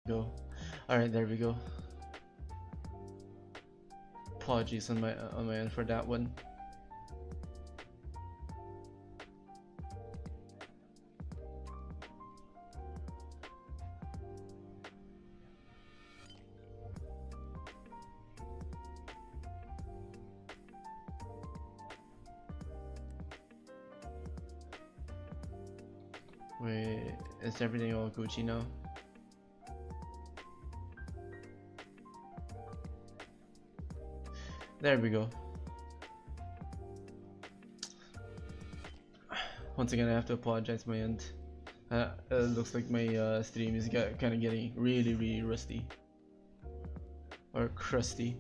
Go. Alright, there we go. Apologies on my end for that one. Wait, is everything all Gucci now? There we go. Once again, I have to apologize my end. Looks like my stream is kind of getting really rusty. Or crusty.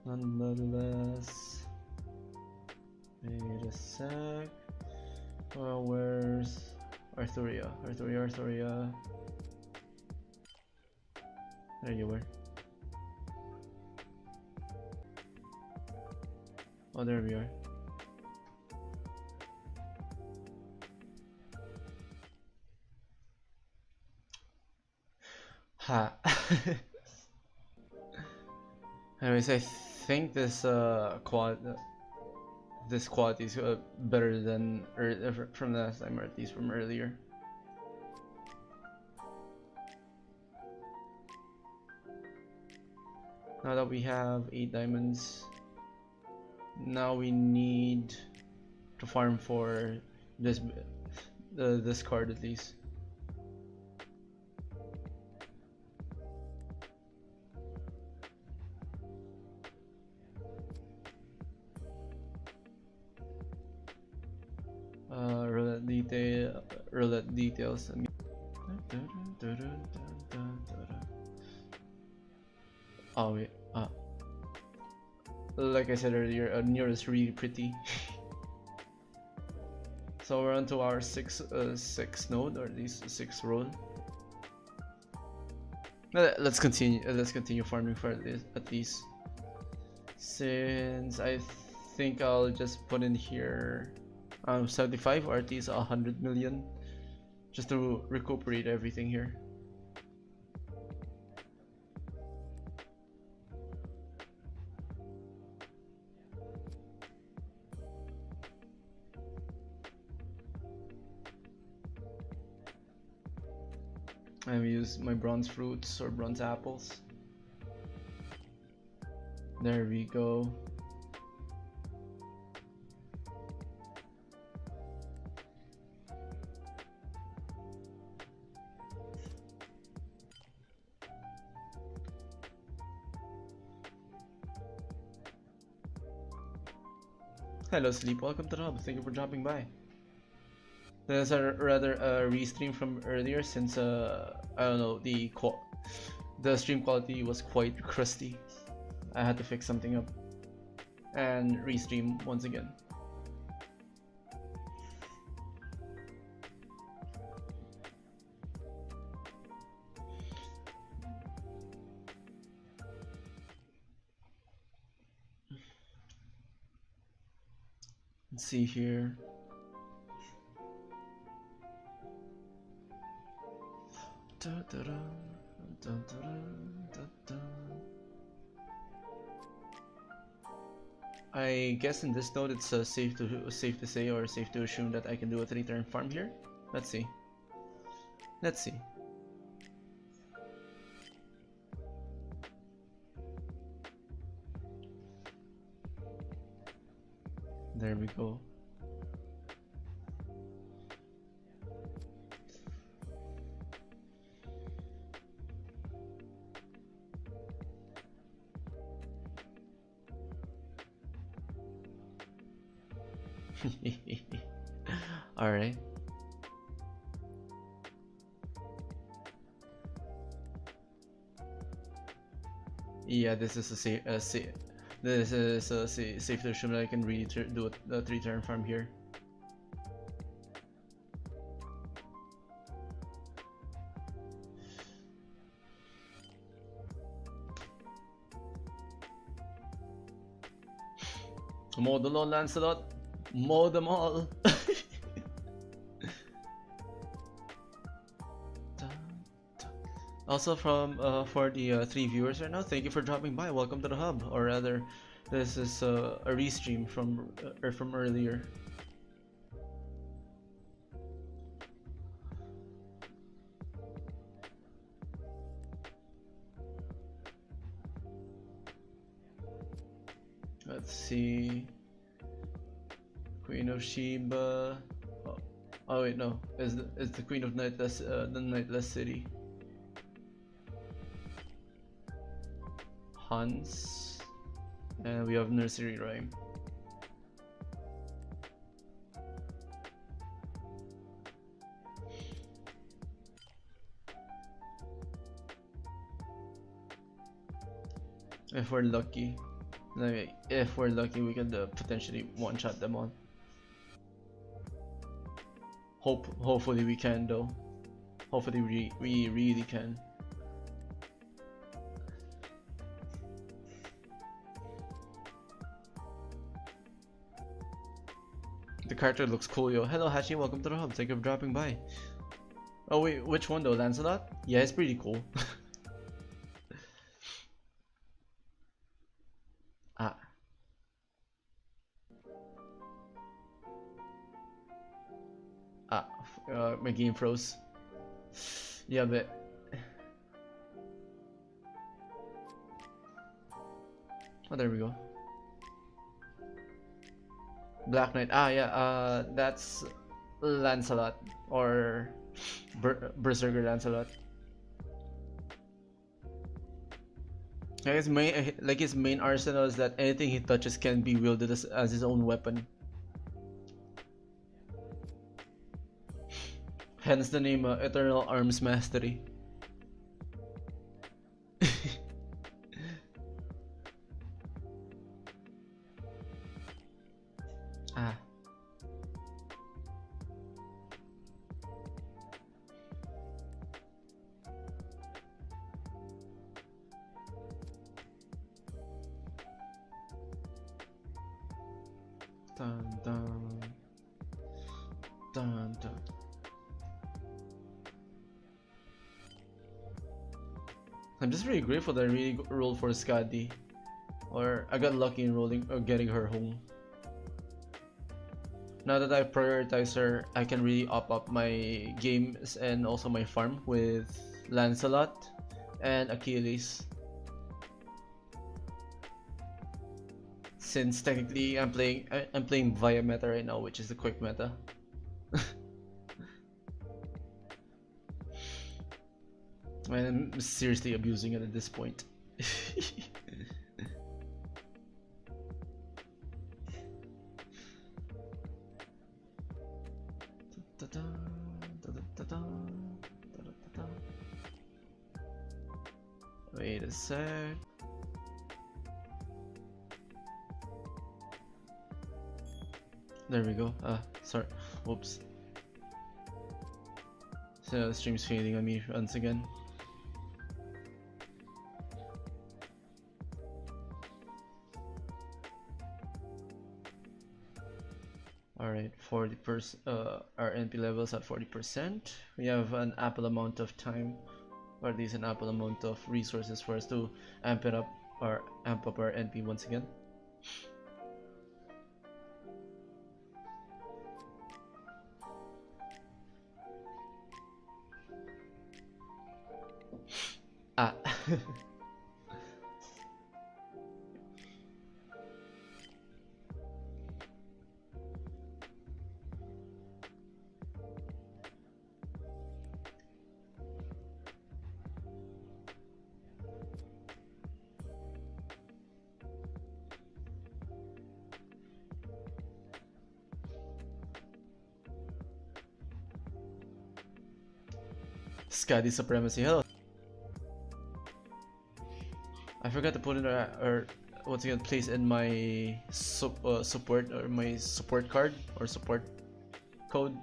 Nonetheless, wait a sec. Well, where's Arthuria? Arthuria. There you were. Oh, there we are. Ha. Anyways, I think this this quality is better than from last time, or at least from earlier. Now that we have 8 diamonds, now we need to farm for this card at least. Roulette details. Oh wait, like I said earlier, Nero is really pretty. So we're on to our sixth node, or at least 6th roll. Let's continue farming for at least. Since I think I'll just put in here 75 or at least 100 million just to recuperate everything here. I've used my bronze fruits or bronze apples. There we go. Hello Sleep, welcome to the hub, thank you for dropping by. There's a rather restream from earlier since I don't know, the stream quality was quite crusty. I had to fix something up and restream once again. Let's see here. I guess in this node it's safe to say or safe to assume that I can do a 3-turn farm here. Let's see. Let's see. There we go. All right. Yeah, this is safe to assume that I can really do a 3-turn farm here. So mow the lawn, Lancelot. Mow them all. Also from for the 3 viewers right now, thank you for dropping by. Welcome to the hub, or rather, this is a restream from earlier. Let's see. Queen of Sheba. Oh wait, no. It's the Queen of Nightless, the Nightless City. Hans, and we have Nursery Rhyme. If we're lucky, we can potentially one-shot them all. Hopefully we can though. Hopefully we really can. The character looks cool, yo. Hello Hachi, welcome to the hub. Thank you for dropping by. Oh wait, which one though? Lancelot? Yeah, it's pretty cool. My game froze. Yeah, but oh, there we go. Black Knight. Yeah. That's Lancelot, or Berserker Lancelot. His main arsenal is that anything he touches can be wielded as his own weapon. Hence the name Eternal Arms Mastery. Dun dun dun dun. I'm just really grateful that I really rolled for Skadi, or I got lucky in getting her home. Now that I prioritize her, I can really up my games and also my farm with Lancelot and Achilles. Since technically I'm playing via meta right now, which is the quick meta. I'm seriously abusing it at this point. Wait a sec. There we go. Sorry. Whoops. So the stream's fading on me once again. Alright, 40%. Our NP levels at 40%. We have an ample amount of time, or at least an ample amount of resources for us to amp up our NP once again. Skadi Supremacy. Hello. I forgot to put in or once again place in my support, or my support card or support code.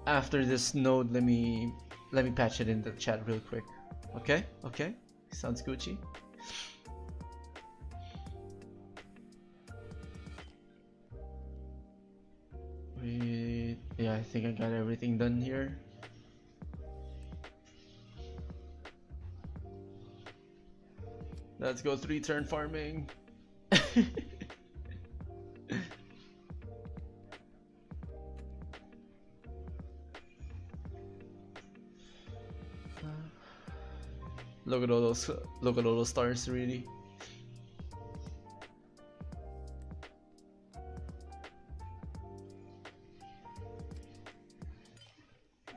After this node, let me patch it in the chat real quick. Okay, sounds Gucci. Yeah, I think I got everything done here. Let's go 3-turn farming. Look at all those stars, really.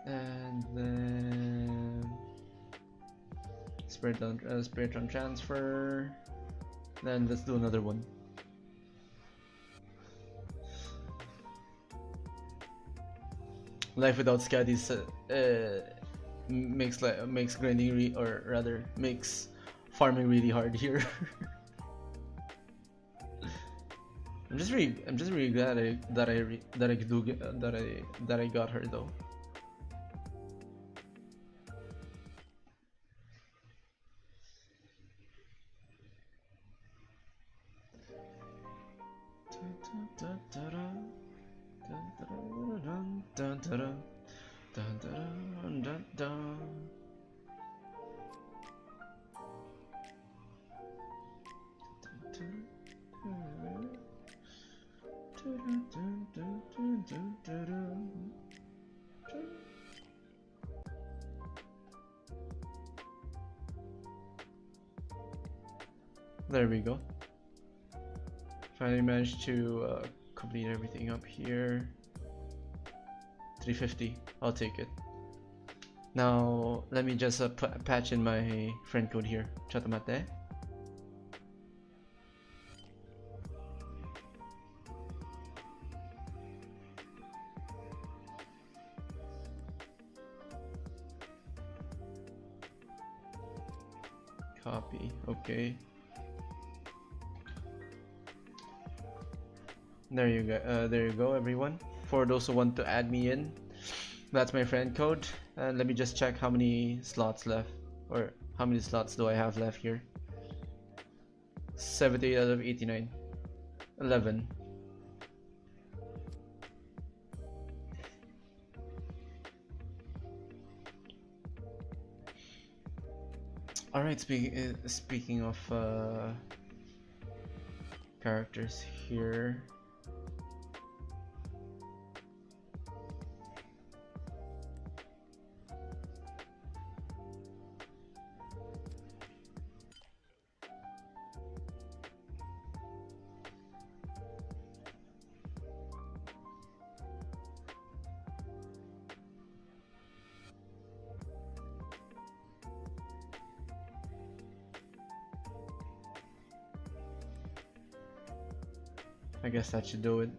And then spirit on transfer. Then let's do another one. Life without Scatties makes grinding or rather makes farming really hard here. I'm just really glad that I got her though. There we go. Finally managed to complete everything up here. 350. I'll take it. Now let me just patch in my friend code here. Chatamate. Copy. Okay. There you go. There you go, everyone. For those who want to add me in, that's my friend code. And let me just check how many slots left, or how many slots do I have left here. 78 out of 89. 11. All right. Speaking of characters here. I guess that should do it.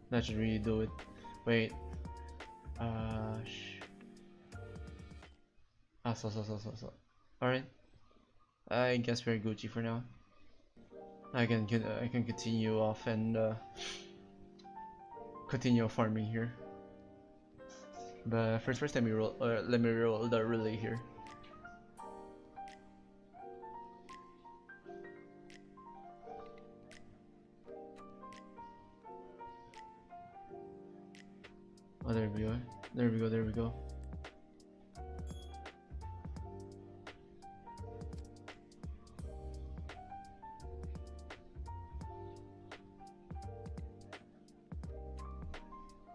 That should really do it. Wait. So. Alright. I guess we're Gucci for now. I can continue off and continue farming here. But first let me roll the relay here. Oh, there we go. There we go.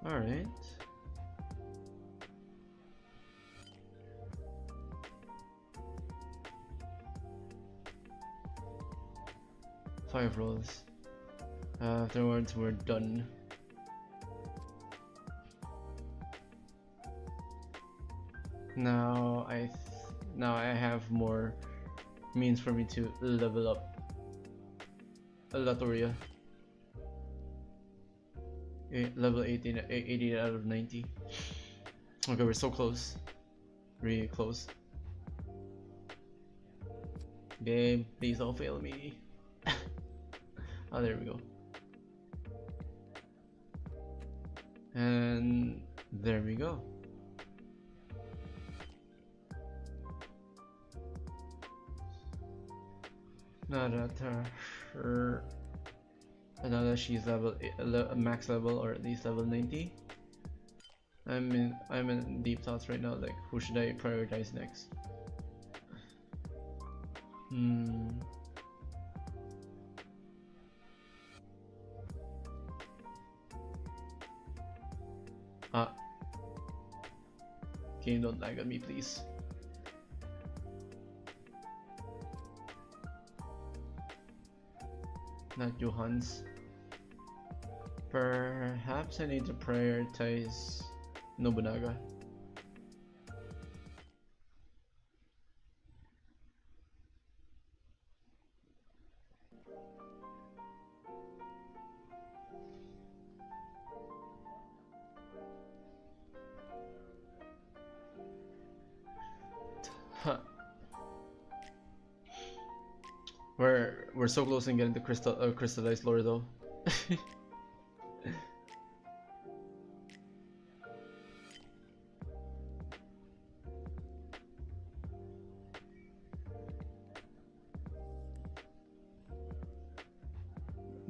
All right. Five rolls. Afterwards, we're done. Now I have more means for me to level up Latoria. Level 18, 80 out of 90. Okay, we're so close. Really close. Game, please don't fail me. Oh, there we go. And there we go. Not at her. Now that she's max level, or at least level 90. I'm in deep thoughts right now. Like, who should I prioritize next? Ah, game, don't lag on me, please. Not Johans. Perhaps I need to prioritize Nobunaga. Huh. We're so close in getting the crystallized lore though.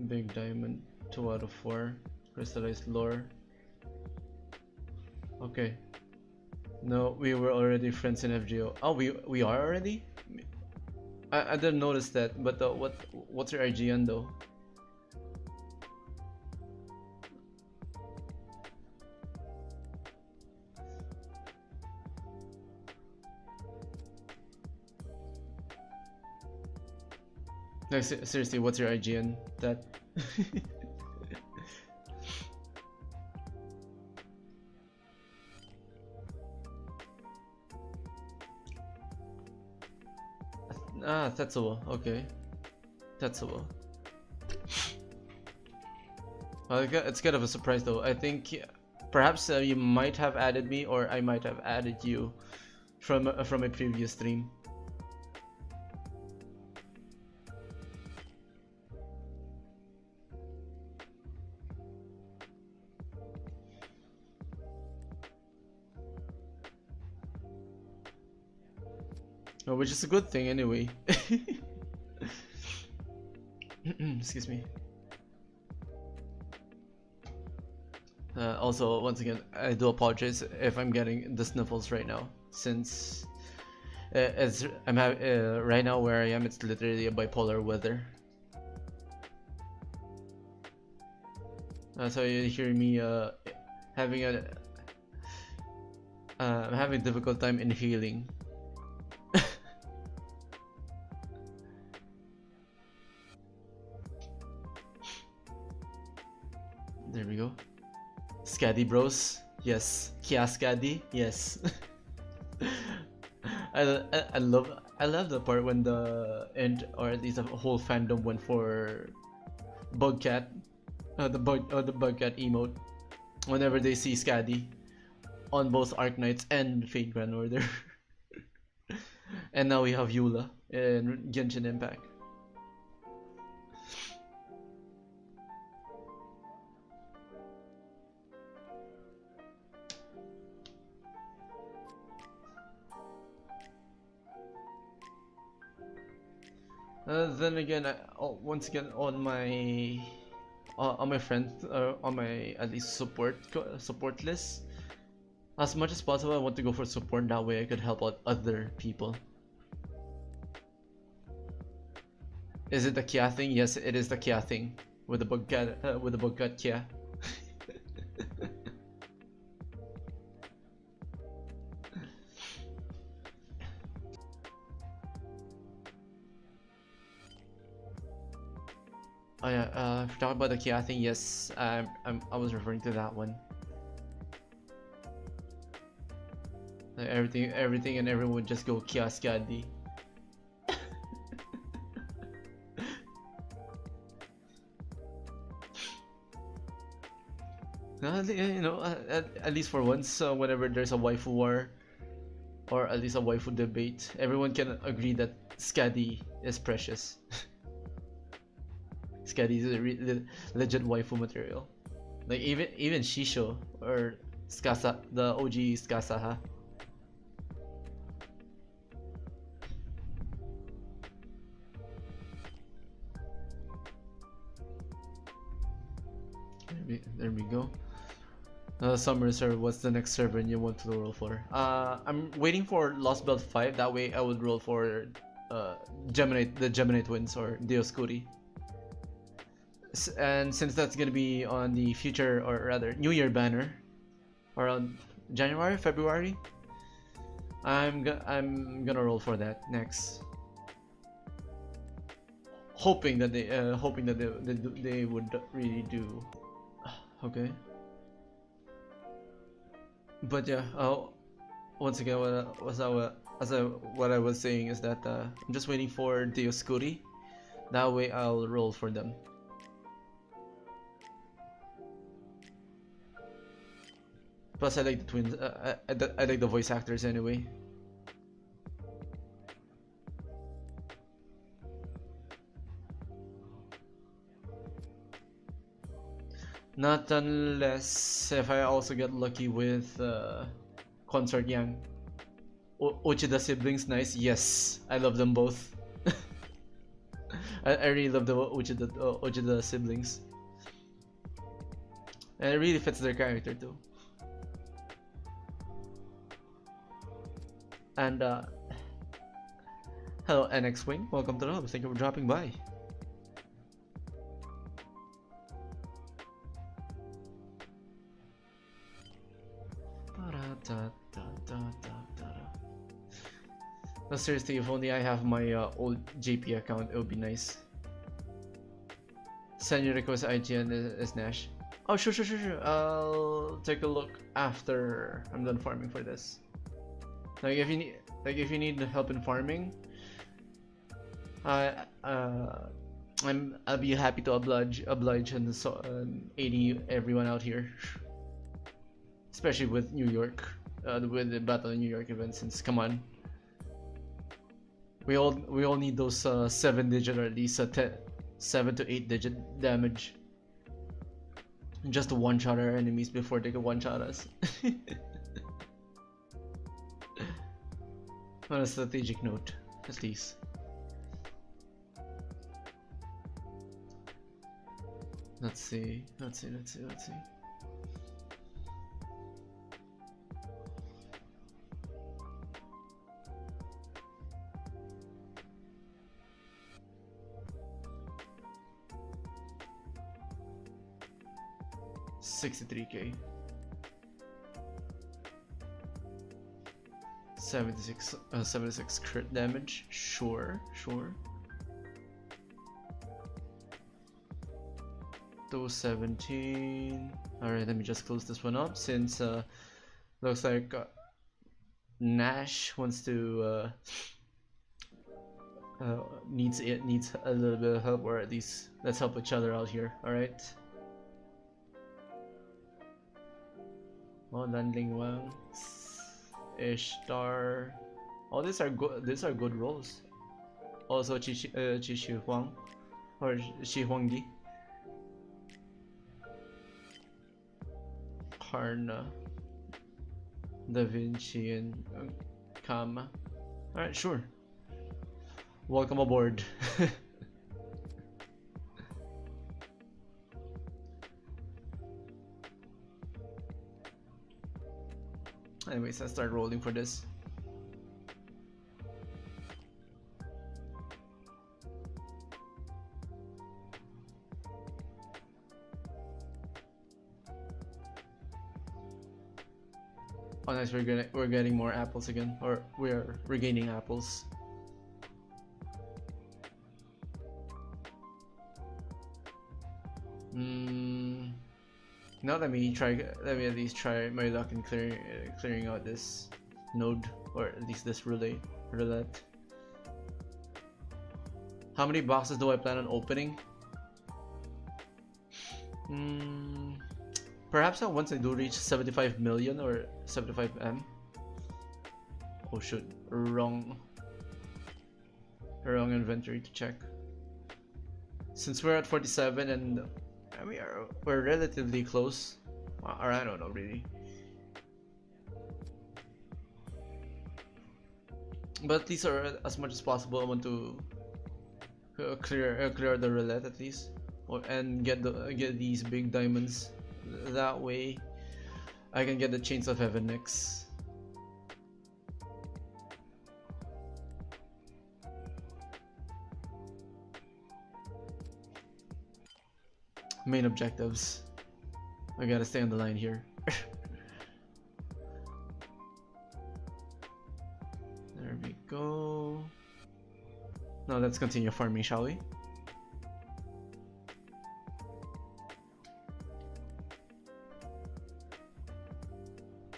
Big diamond, 2 out of 4. Crystallized lore. Okay. No, we were already friends in FGO. Oh, we are already? I didn't notice that, but what's your IGN though? No, seriously, what's your IGN? That ah, Tetsuo, okay. Tetsuo. Well, it's kind of a surprise though. I think perhaps you might have added me, or I might have added you from a previous stream. Which is a good thing anyway. Excuse me. Also, once again, I do apologize if I'm getting the sniffles right now, since as I'm right now where I am, it's literally a bipolar weather. So you hear me having I'm having a difficult time inhaling. There we go. Scaddy bros, yes. Kia Scaddy, yes. I love the part when the end, or at least the whole fandom went for Bugcat, the Bugcat emote. Whenever they see Scaddy on both Arknights and Fate Grand Order. And now we have Eula in Genshin Impact. Then again, once again on my friends, on my at least support list, as much as possible, I want to go for support. That way, I could help out other people. Is it the Kia thing? Yes, it is the Kia thing with the Bugcat Kia. Oh yeah, if you're talking about the Kia thing, yes, I was referring to that one. Like everything and everyone would just go Kia Scandi. You know, at least for once, whenever there's a waifu war, or at least a waifu debate, everyone can agree that Scadi is precious. Scadi is a legit waifu material. Like even Shisho or Skasa, the OG Skasaha. There we go. Summer server, what's the next server you want to roll for? I'm waiting for Lost Belt 5, that way I would roll for the Gemini Twins or Dioscuri. And since that's gonna be on the future, or rather New Year banner, around January, February, I'm gonna roll for that next. Hoping that they would really do. Okay. But yeah, once again, what I was saying is that I'm just waiting for Dioscuri. That way I'll roll for them. Plus, I like the twins. I like the voice actors anyway. Not unless if I also get lucky with Consort Yang. Uchida siblings, nice. Yes, I love them both. I really love the Uchida siblings. And it really fits their character too. And hello NX Wing, welcome to the hub. Thank you for dropping by. No, seriously, if only I have my old JP account, it would be nice. Send your request IGN is Nash. Oh, sure. I'll take a look after I'm done farming for this. Like if you need help in farming, I'll be happy to oblige and aid everyone out here, especially with New York, with the Battle of New York event. Since come on, we all need those 7-digit or at least 7 to 8-digit damage, just to one-shot our enemies before they can one-shot us. On a strategic note, at least. Let's see. 63k. 76 crit damage. Sure. 217. Alright, let me just close this one up since looks like Nash wants to needs a little bit of help, or at least let's help each other out here. Alright. Lanling Wang, Ishtar. Oh, these are good rolls. Also Chi Huang or Shi Huangdi. Karna, Da Vinci, and Kama. Alright, sure. Welcome aboard. Anyways, let's start rolling for this. Oh nice, we're getting more apples again, or we're regaining apples. Now let me at least try my luck in clearing out this node, or at least this roulette. How many boxes do I plan on opening? Perhaps once I do reach 75 million or 75M. Oh shoot, wrong inventory to check. Since we're at 47 and we're relatively close, or I don't know really. But at least, or as much as possible, I want to clear the roulette at least. and get these big diamonds. That way, I can get the Chains of Heaven next. Main objectives. I gotta stay on the line here. There we go. Now let's continue farming, shall we?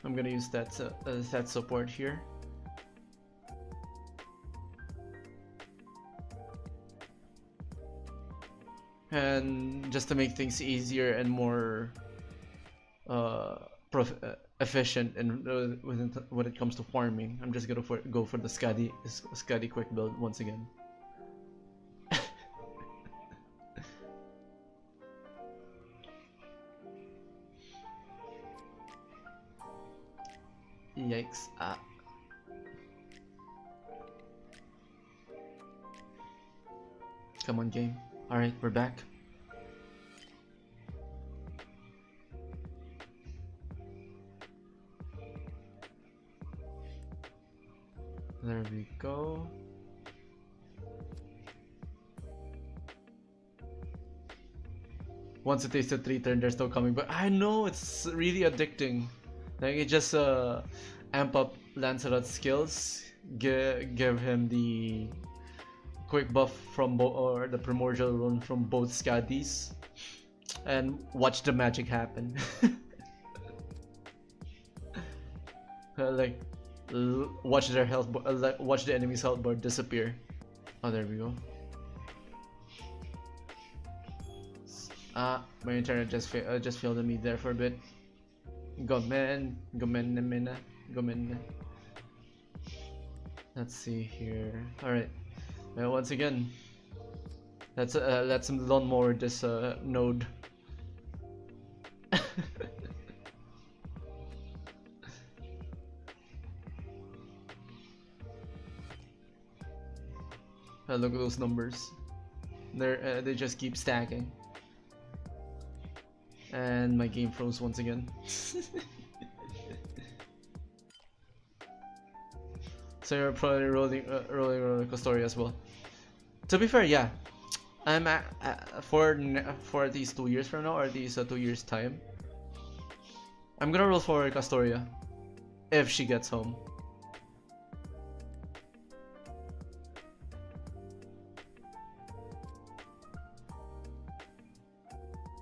I'm gonna use that support here. And just to make things easier and more efficient and when it comes to farming, I'm just gonna go for the Scuddy quick build once again. Yikes. Come on, game. Alright, we're back. There we go. Once it tasted 3 turn, they're still coming, but I know it's really addicting. Like, it just amp up Lancelot's skills, give him the quick buff from or the primordial rune from both Scuddies, and watch the magic happen. Like, watch their health, watch the enemy's health bar disappear. Oh, there we go. My internet just failed me there for a bit. Gomen. Let's see here. All right. Once again, let's lawnmower this node. Look at those numbers. They just keep stacking. And my game froze once again. So you're probably rolling Roller Story as well. To be fair, yeah, I'm for these 2 years from now, or these 2 years time, I'm gonna roll for Castoria if she gets home.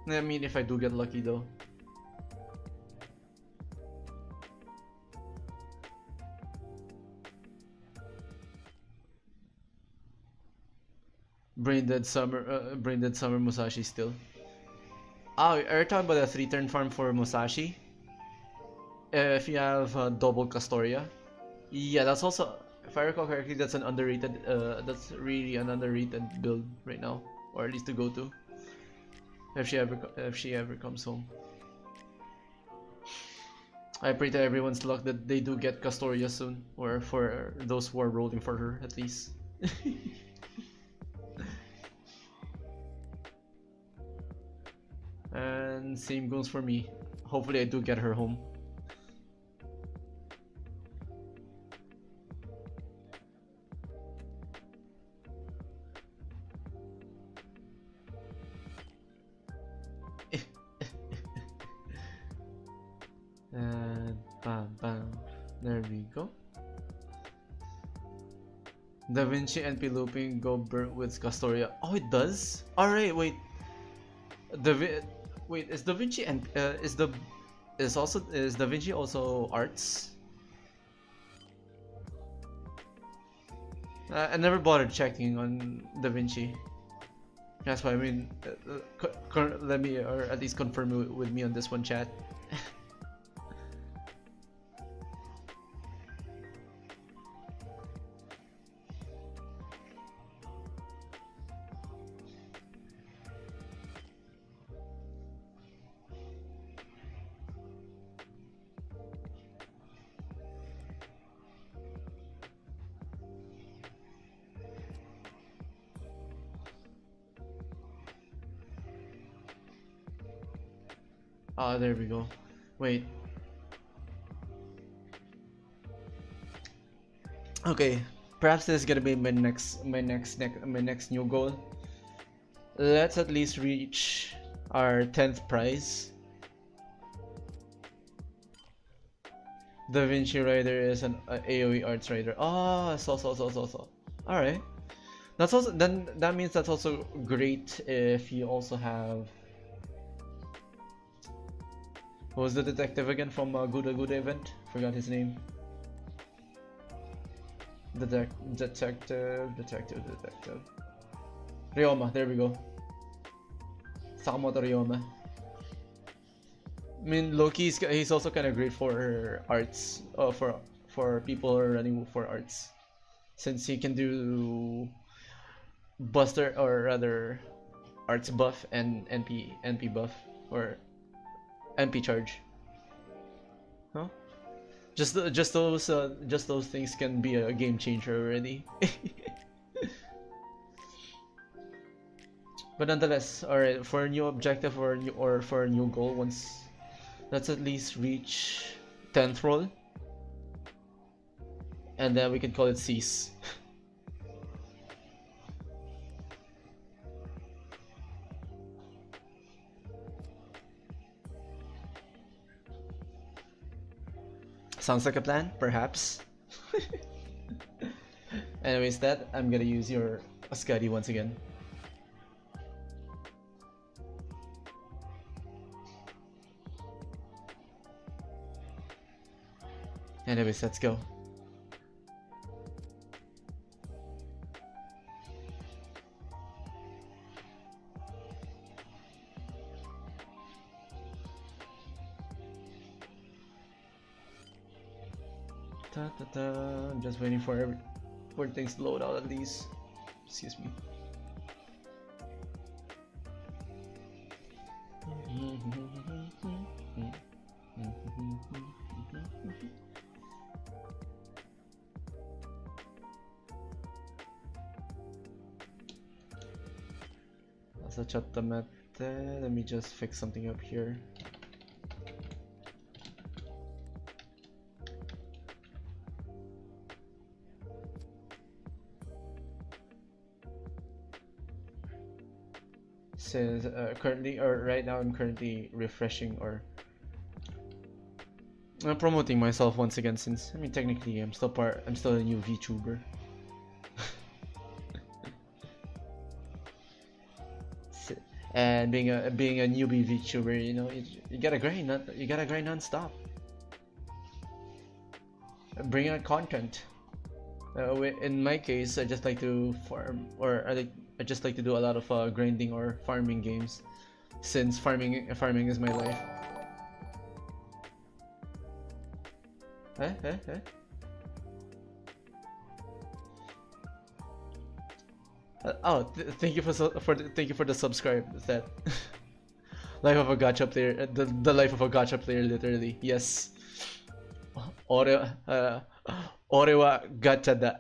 I mean, if I do get lucky though. Brain Dead Summer Musashi still. Oh, are you talking about a 3-turn farm for Musashi? If you have double Castoria? Yeah, that's also, if I recall correctly, that's an underrated, that's really an underrated build right now, or at least to go to. If she ever comes home. I pray to everyone's luck that they do get Castoria soon, or for those who are rolling for her at least. And same goes for me. Hopefully I do get her home. And bam bam. There we go. Da Vinci NP looping go burnt with Castoria. Oh, it does? Alright, wait. Wait, is Da Vinci and is Da Vinci also arts? I never bothered checking on Da Vinci. That's why I mean, let me, or at least confirm with me on this one, chat. Ah, there we go. Wait. Okay, perhaps this is gonna be my next new goal. Let's at least reach our 10th prize. Da Vinci Rider is an AoE arts rider. Oh, so. All right. That's also then. That means that's also great if you also have. What was the detective again from Guda event? Forgot his name. Detective. Ryoma, there we go. Sakamoto Ryoma. I mean, Loki, he's also kind of great for arts, for people who are running for arts, since he can do Buster, or rather, arts buff and NP buff, or NP charge. Huh? Just those things can be a game changer already. But nonetheless, alright, for a new objective or for a new goal, let's at least reach 10th roll, and then we can call it cease. Sounds like a plan, perhaps. Anyways, I'm gonna use your Ascari once again. Anyways, let's go. I'm just waiting for things to load out of these. Excuse me. Let me just fix something up here. Since right now I'm currently refreshing, or I'm promoting myself once again, since I mean technically I'm still a new VTuber. And being a newbie VTuber, you know, you gotta grind, non-stop. Bring out content. In my case, I just like to farm, or I just like to do a lot of grinding or farming games, since farming is my life. Thank you for the subscribe. Is that life of a gacha player? The life of a gacha player, literally. Yes. Ore wa gacha da.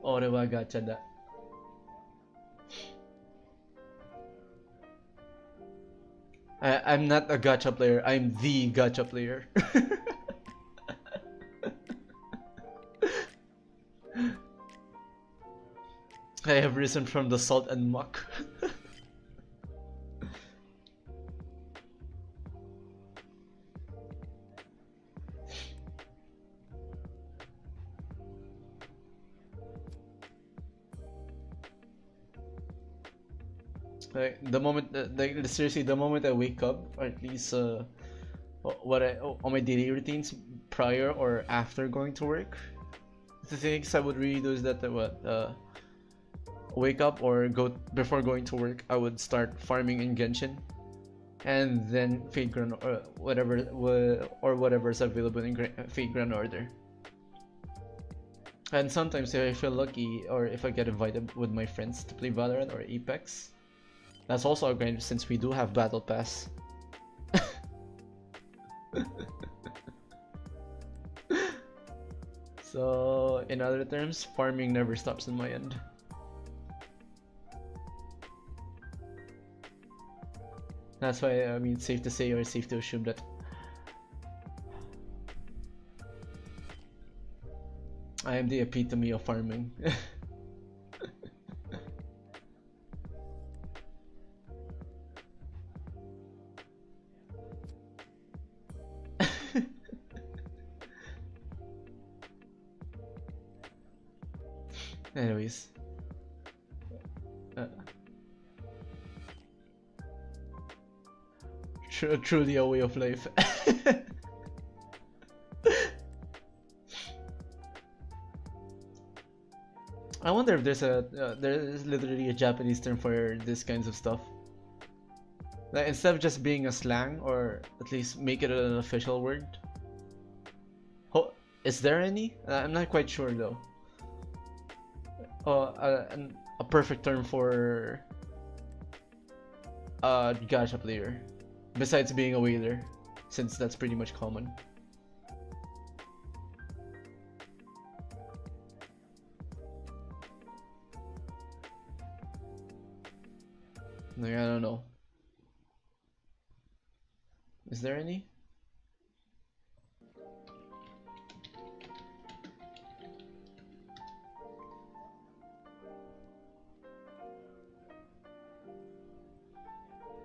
Ore wa gacha da. I'm not a gacha player. I'm the gacha player. I have risen from the salt and muck. Like, seriously, the moment I wake up, or at least on my daily routines prior or after going to work, the things I would really do is that wake up or before going to work, I would start farming in Genshin, and then Fate Grand, or whatever's available in Fate Grand Order. And sometimes if I feel lucky, or if I get invited with my friends to play Valorant or Apex, that's also a grind, since we do have Battle Pass. So in other terms, farming never stops in my end. That's why, I mean, safe to say or safe to assume that I am the epitome of farming. Anyways, truly a way of life. I wonder if there is literally a Japanese term for this kinds of stuff. Like instead of just being a slang, or at least make it an official word. Is there any? I'm not quite sure though. A perfect term for a gacha player, besides being a whaler, since that's pretty much common. Like, I don't know. Is there any?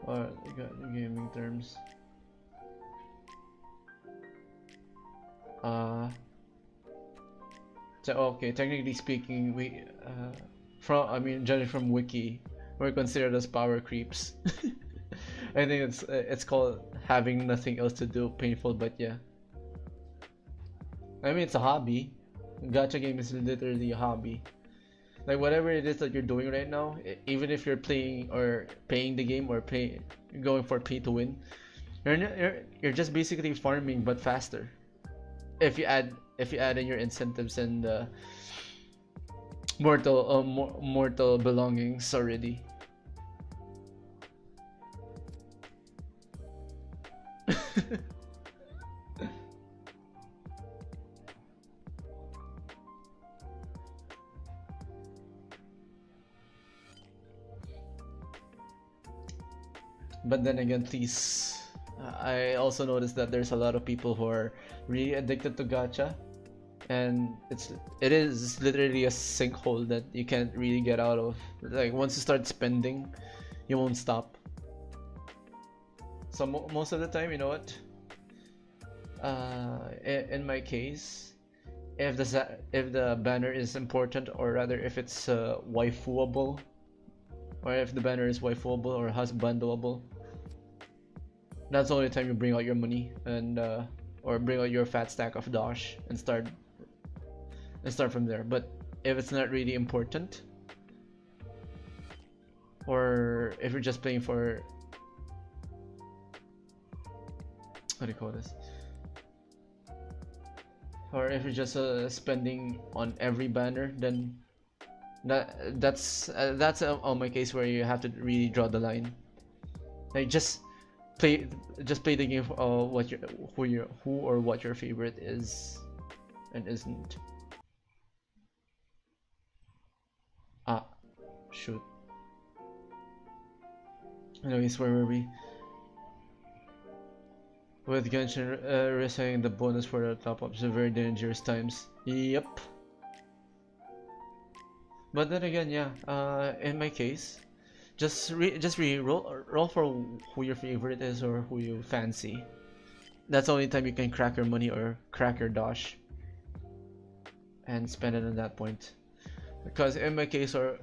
Or gaming terms? So okay, technically speaking, judging from Wiki, we're considered as power creeps. I think it's called having nothing else to do, painful, but yeah. I mean, it's a hobby. Gacha game is literally a hobby. Like whatever it is that you're doing right now, even if you're playing or paying the game or going for pay to win, you're just basically farming but faster. If you add in your incentives and mortal belongings already. But then again, please, I also noticed that there's a lot of people who are really addicted to gacha, and it is literally a sinkhole that you can't really get out of. Like once you start spending, you won't stop. So most of the time, you know what? In my case, if the banner is important, or rather if it's waifuable, or if the banner is waifuable or husbandable, that's the only time you bring out your money and or bring out your fat stack of dosh and start from there. But if it's not really important, or if you're just playing for, what do you call this, or if you're just spending on every banner, then that's on my case where you have to really draw the line. Like just play the game for who or what your favorite is and isn't. Shoot. Anyways, where were we? With Genshin resetting the bonus for the top-ups are very dangerous times. Yep. But then again, yeah, in my case, just roll for who your favorite is or who you fancy. That's the only time you can crack your money or crack your dosh and spend it at that point. Because in my case, or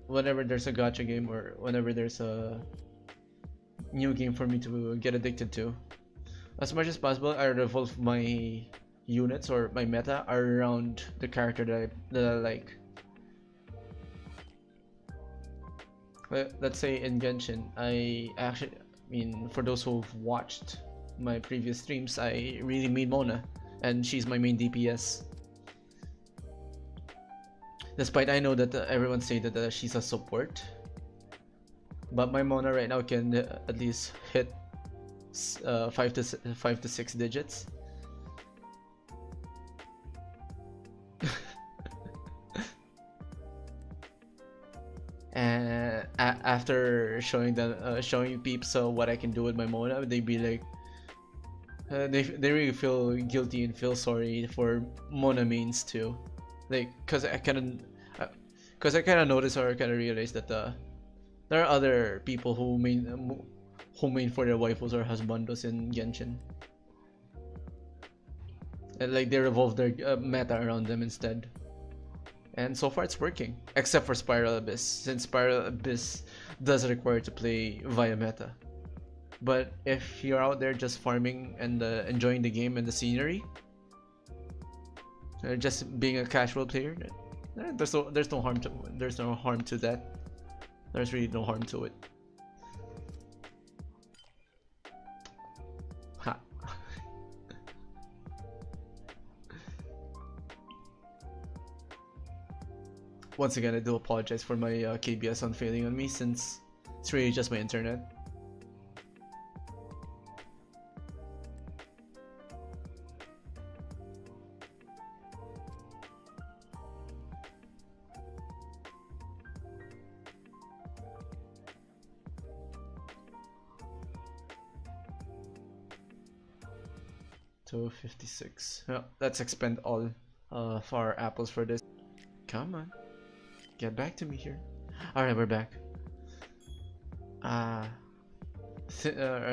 whenever there's a gacha game or whenever there's a new game for me to get addicted to, as much as possible, I revolve my units or my meta around the character that I like. Let's say in Genshin, for those who've watched my previous streams, I really main Mona, and she's my main DPS. Despite I know that everyone say that she's a support, but my Mona right now can at least hit 5 to 6 digits. after showing them showing peeps what I can do with my Mona, they'd be like they really feel guilty and feel sorry for Mona mains too, like cause I kind of noticed or kind of realized that there are other people who main for their waifus or husbandos in Genshin, and like they revolve their meta around them instead. And so far it's working, except for Spiral Abyss, since Spiral Abyss does require to play via meta. But if you're out there just farming and enjoying the game and the scenery, just being a casual player, there's no harm to that. There's really no harm to it. Ha. Once again, I do apologize for my KBS on failing on me, since it's really just my internet. $256. Yeah, let's expend all for our apples for this. Come on, get back to me here. Alright, we're back. I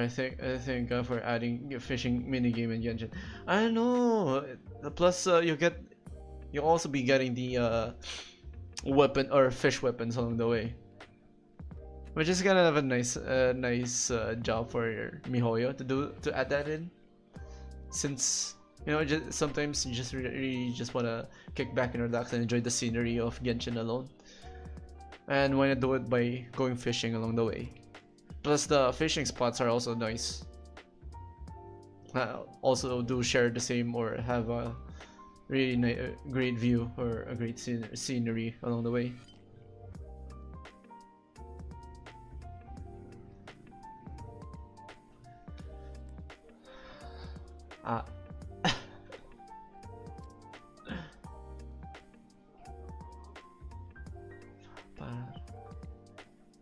think for adding fishing minigame in Genshin. I know. Plus, you'll also be getting the weapon or fish weapons along the way, which is kind of a nice job for your Mihoyo to add that in, since sometimes you just really just wanna kick back and relax and enjoy the scenery of Genshin alone, and why not do it by going fishing along the way. Plus the fishing spots are also nice. Also do share the same or have a really great view or a great scenery along the way.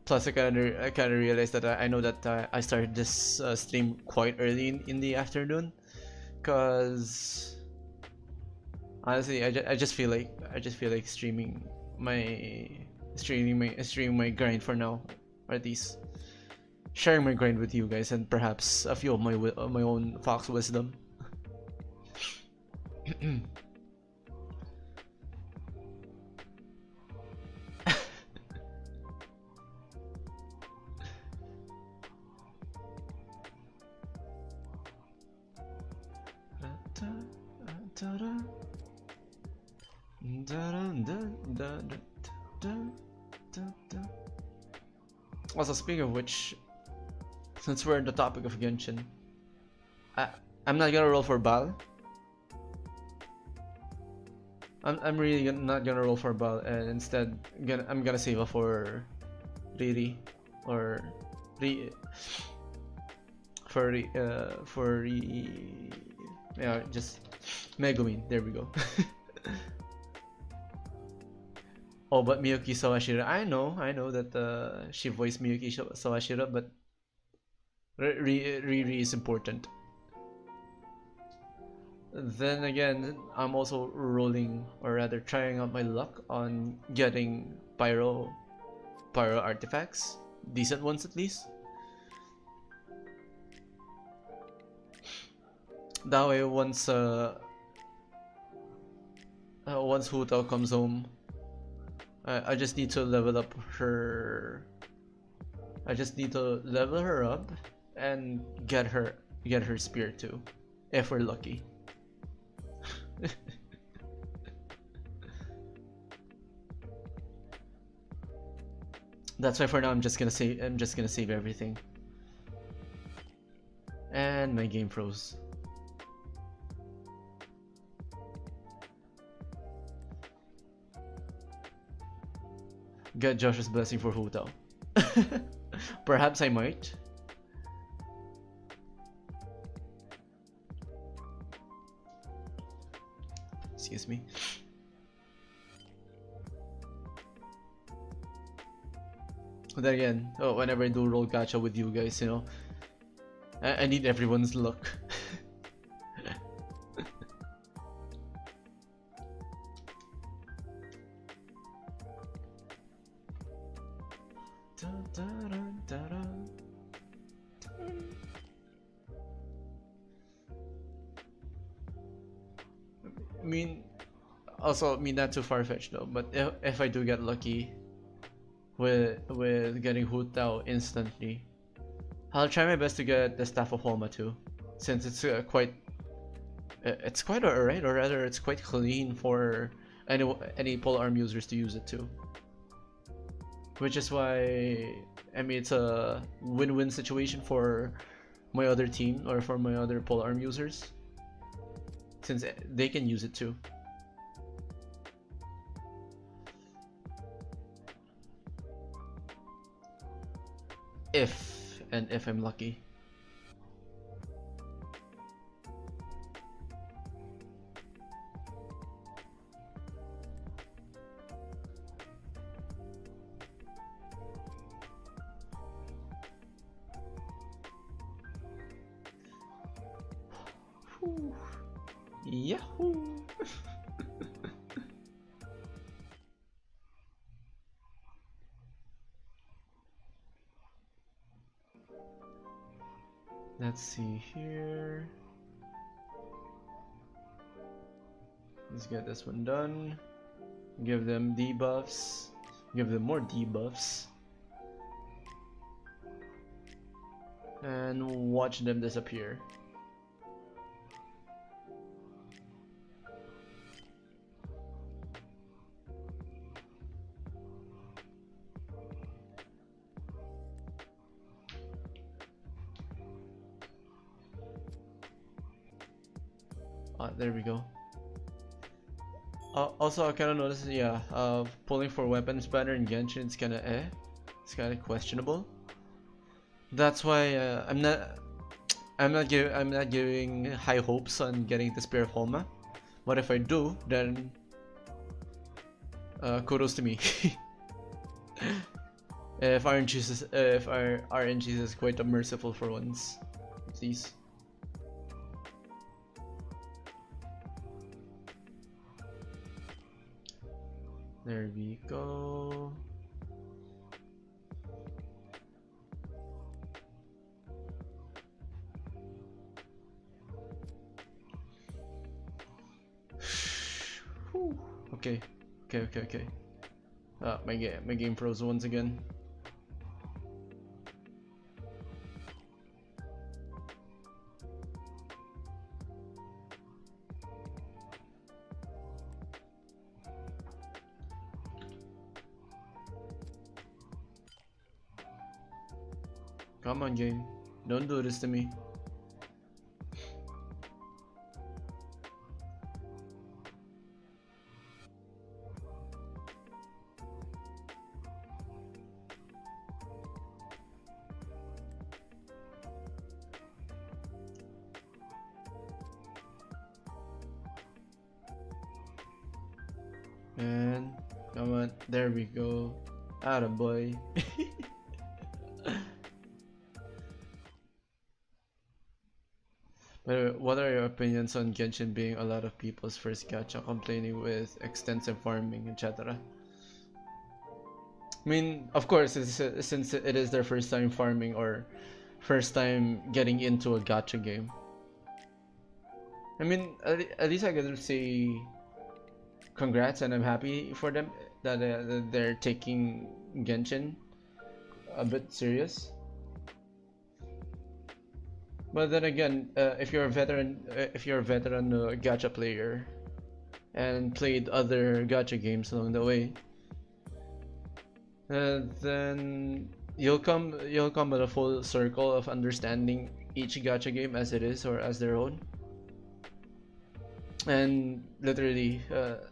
Plus, I kind of realized that I know that I started this stream quite early in the afternoon, cause honestly, I just feel like streaming my grind for now, or at least sharing my grind with you guys and perhaps a few of my own fox wisdom. Also, speaking of which, since we're on the topic of Genshin, I'm not gonna roll for Bal. I'm really not gonna roll for Bal, and instead I'm gonna save up for Riri or yeah, just Megumin. There we go. Oh, but Miyuki Sawashiro. I know that she voiced Miyuki Sawashiro, but Riri is important. Then again, I'm also rolling, or rather trying out my luck on getting pyro artifacts, decent ones at least. That way, once Hu Tao comes home, I just need to level up her. I just need to level her up and get her spear too, if we're lucky. That's why for now I'm just gonna save everything. And my game froze. Get Josh's blessing for Hu Tao. Perhaps I might. Excuse me. But then again, whenever I do roll gacha with you guys, you know, I need everyone's luck. I mean, also, I mean, not too far-fetched though, but if I do get lucky with getting Hu Tao instantly, I'll try my best to get the Staff of Homa too, since it's it's quite alright, or rather it's quite clean for any polearm users to use it too. Which is why, I mean, it's a win-win situation for my other team, or for my other polearm users, since they can use it too. If I'm lucky. Yahoo! Let's see here. Let's get this one done. Give them debuffs. Give them more debuffs. And watch them disappear. There we go. Also, I kind of noticed, yeah, pulling for weapons banner in Genshin, it's kind of it's kind of questionable. That's why I'm not giving high hopes on getting the Spear of Homa. But if I do, then kudos to me. If our RNG is quite merciful for once, please. There we go. Okay. My game froze once again. Come on, game. Don't do this to me. And come on, there we go. Attaboy. But what are your opinions on Genshin being a lot of people's first gacha, complaining with extensive farming, etc.? I mean, of course, since it is their first time farming or first time getting into a gacha game. I mean, at least I gotta say congrats, and I'm happy for them that they're taking Genshin a bit serious. But then again, if you're a veteran gacha player and played other gacha games along the way, then you'll come at a full circle of understanding each gacha game as it is, or as their own. And literally,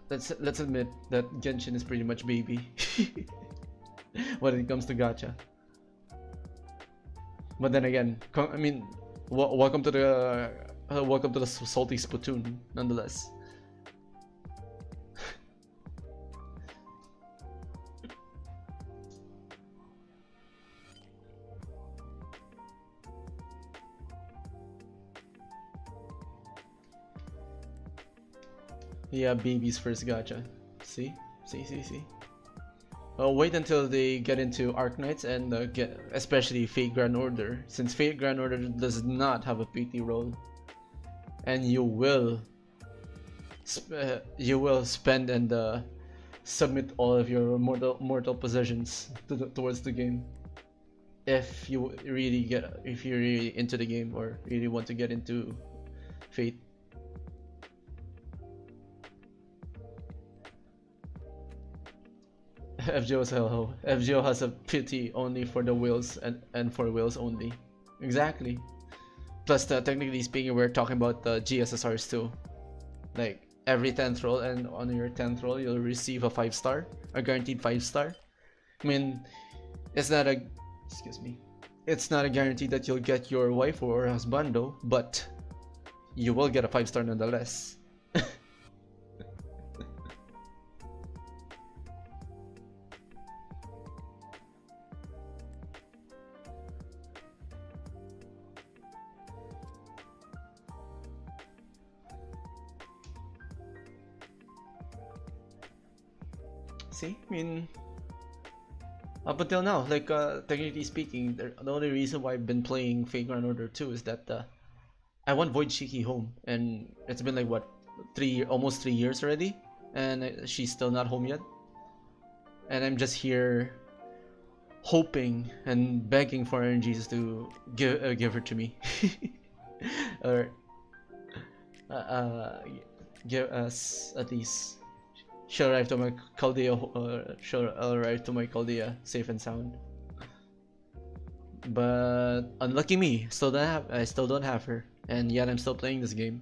let's admit that Genshin is pretty much baby when it comes to gacha. But then again, I mean, welcome to the salty Splatoon, nonetheless. Yeah, baby's first gacha. See? See. Wait until they get into Arknights and get especially Fate Grand Order, since Fate Grand Order does not have a PT role, and you will spend and submit all of your mortal possessions towards the game if you're really into the game or really want to get into Fate. FGO has a pity only for the whales and for whales only. Exactly. Plus, technically speaking, we're talking about the GSSRs too. Like every 10th roll, and on your 10th roll, you'll receive a 5-star, a guaranteed 5-star. I mean, it's not a it's not a guarantee that you'll get your wife or husbando, but you will get a 5-star nonetheless. See, I mean, up until now, like technically speaking, the only reason why I've been playing Fate Grand Order 2 is that I want Void Shiki home, and it's been like what, almost 3 years already, and she's still not home yet, and I'm just here hoping and begging for RNGs to give her to me, or give us at least. She'll arrive to my Chaldea. She'll arrive to my Chaldea safe and sound. But unlucky me, I still don't have her, and yet I'm still playing this game.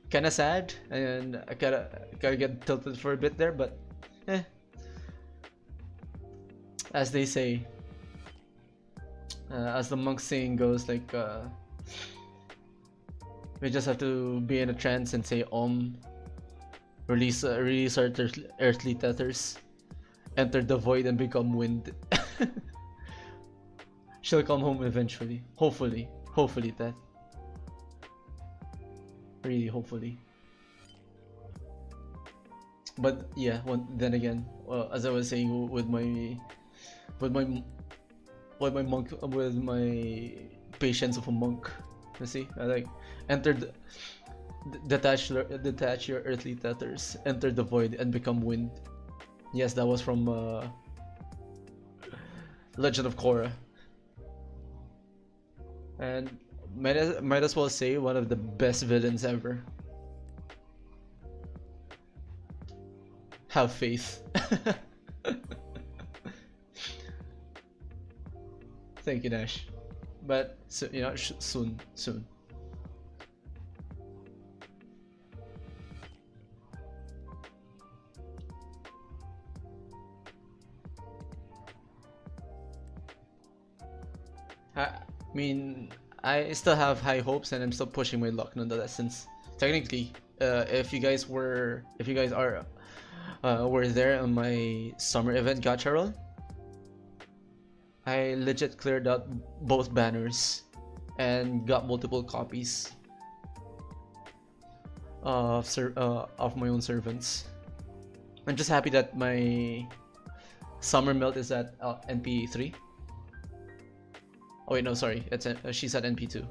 Kinda sad, and I gotta get tilted for a bit there, but as they say, as the monk saying goes, like we just have to be in a trance and say release our earthly tethers, enter the void and become wind. She'll come home eventually, hopefully that. Really, hopefully. But yeah, then again, as I was saying, with my patience of a monk, you see, I like entered, detach your earthly tethers, enter the void and become wind. Yes, that was from Legend of Korra, and might as well say one of the best villains ever. Have faith. Thank you, Nash. But you know, soon. I mean, I still have high hopes, and I'm still pushing my luck nonetheless. Since technically, if you guys were there on my summer event gacha roll, I legit cleared out both banners and got multiple copies of my own servants. I'm just happy that my summer melt is at NP3. Oh wait, no, sorry, she's at NP2,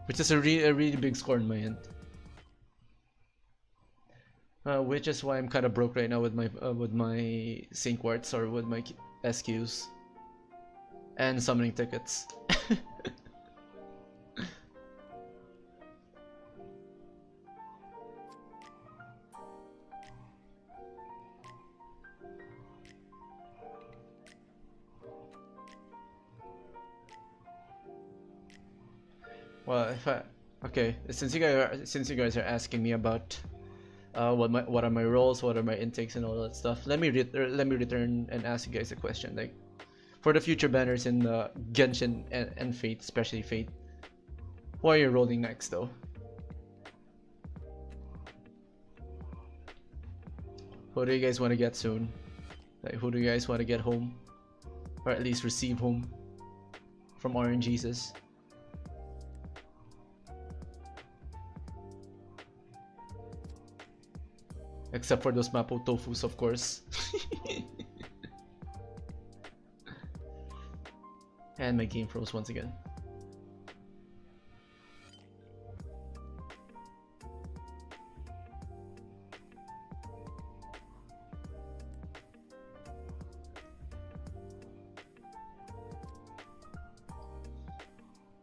which is a really big score on my end. Which is why I'm kind of broke right now with my Sync Quartz or with my SQs and summoning tickets. Well, okay, since you guys are asking me about what are my roles, what are my intakes, and all that stuff, let me return and ask you guys a question. Like, for the future banners in Genshin and Fate, especially Fate, who are you rolling next though? Who do you guys want to get soon? Like, who do you guys want to get home, or at least receive home? from Orange Jesus. Except for those Mapo Tofus, of course. And my game froze once again.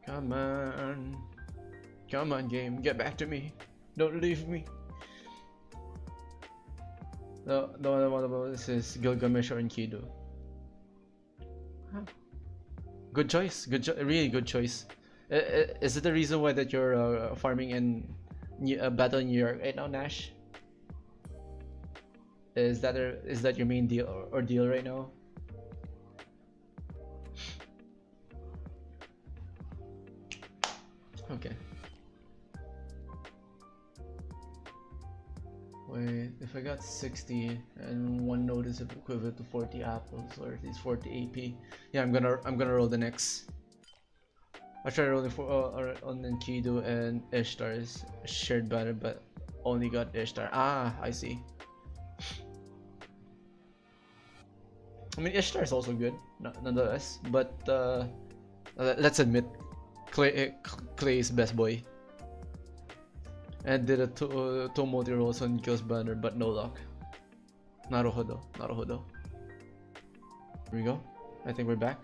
Come on. Come on, game. Get back to me. Don't leave me. The one about this is Gilgamesh or Enkidu. Huh. Good choice. Really good choice. Is it the reason why that you're farming in Battle in New York right now, Nash? Is that your main deal or deal right now? Okay. Wait, if I got 60 and one node is equivalent to 40 apples, or at least 40 AP, yeah, I'm gonna roll the next. I tried rolling for on Enkidu and Ishtar's shared banner, but only got Ishtar. Ah, I see. I mean, Ishtar is also good, nonetheless. But let's admit, Clay is best boy. And did a two multi rolls on Gil's banner, but no luck. Naruhodo. Here we go. I think we're back.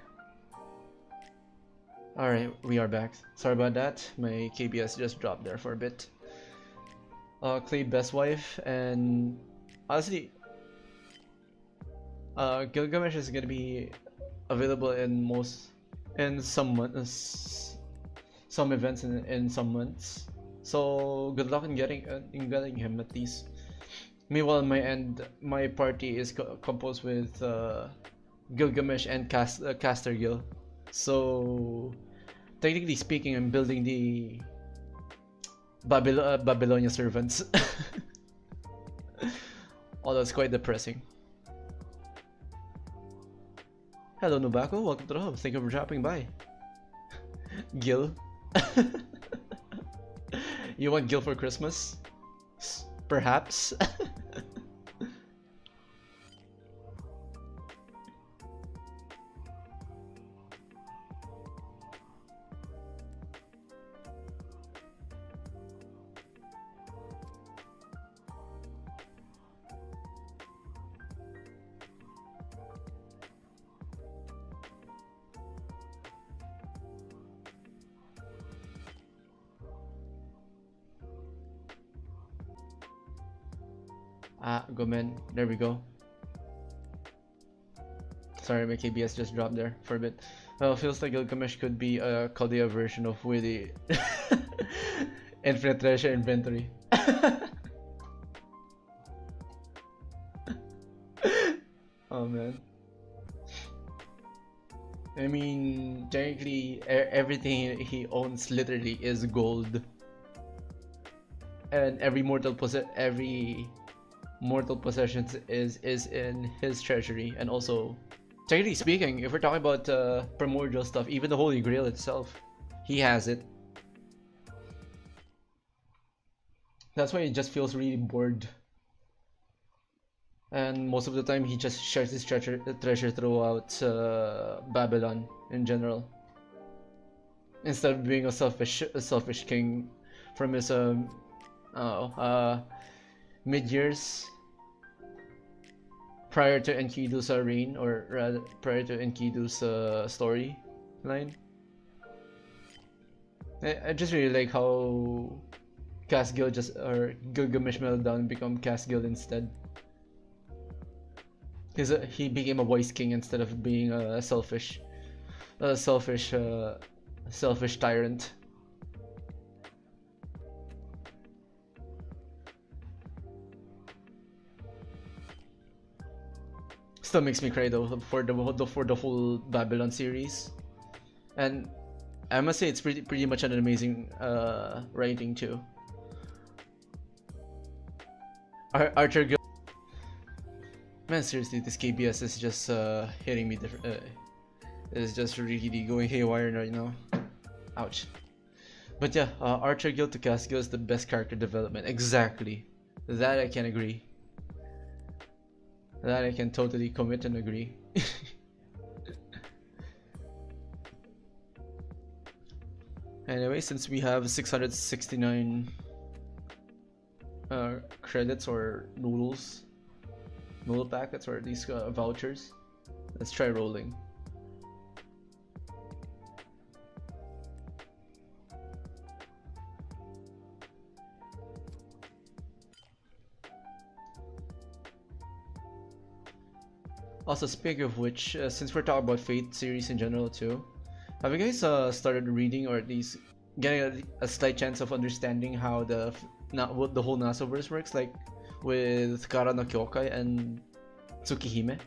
Alright, we are back. Sorry about that. My KBS just dropped there for a bit. Clay best wife, and honestly, Gilgamesh is gonna be available in some events in some months. So good luck in getting him at least. Meanwhile, on my end, my party is composed with Gilgamesh and Caster Gil. So technically speaking, I'm building the Babylonia servants. Oh, that's quite depressing. Hello Nubako, welcome to the hub. Thank you for dropping by. Gil. You want Gil for Christmas? Perhaps. Gomen, there we go. Sorry, my KBS just dropped there for a bit. Well, feels like Gilgamesh could be a Chaldea version of Willy. Infinite treasure inventory. Oh man. I mean, technically, everything he owns literally is gold, and every mortal possessions is in his treasury. And also, technically speaking, if we're talking about primordial stuff, even the Holy Grail itself, he has it. That's why he just feels really bored, and most of the time he just shares his treasure throughout Babylon in general, instead of being a selfish king from his mid-years prior to Enkidu's reign, or rather prior to Enkidu's storyline. I just really like how Casgil Gilgamesh melted down and become Casgil instead. He became a voice king instead of being a selfish tyrant. Still makes me cry though for the whole Babylon series, and I must say it's pretty much an amazing writing too. Archer Guild. Man, seriously, this KBS is just hitting me is just really going haywire right now. Ouch. But yeah, Archer Guild to Casca is the best character development. Exactly. That I can agree. That I can totally commit and agree. Anyway, since we have 669 credits or noodle packets, or these vouchers, let's try rolling. Also, speaking of which, since we're talking about Fate series in general too, have you guys started reading, or at least getting a slight chance of understanding how what the whole Nasoverse works, like with Kara no Kyokai and Tsukihime?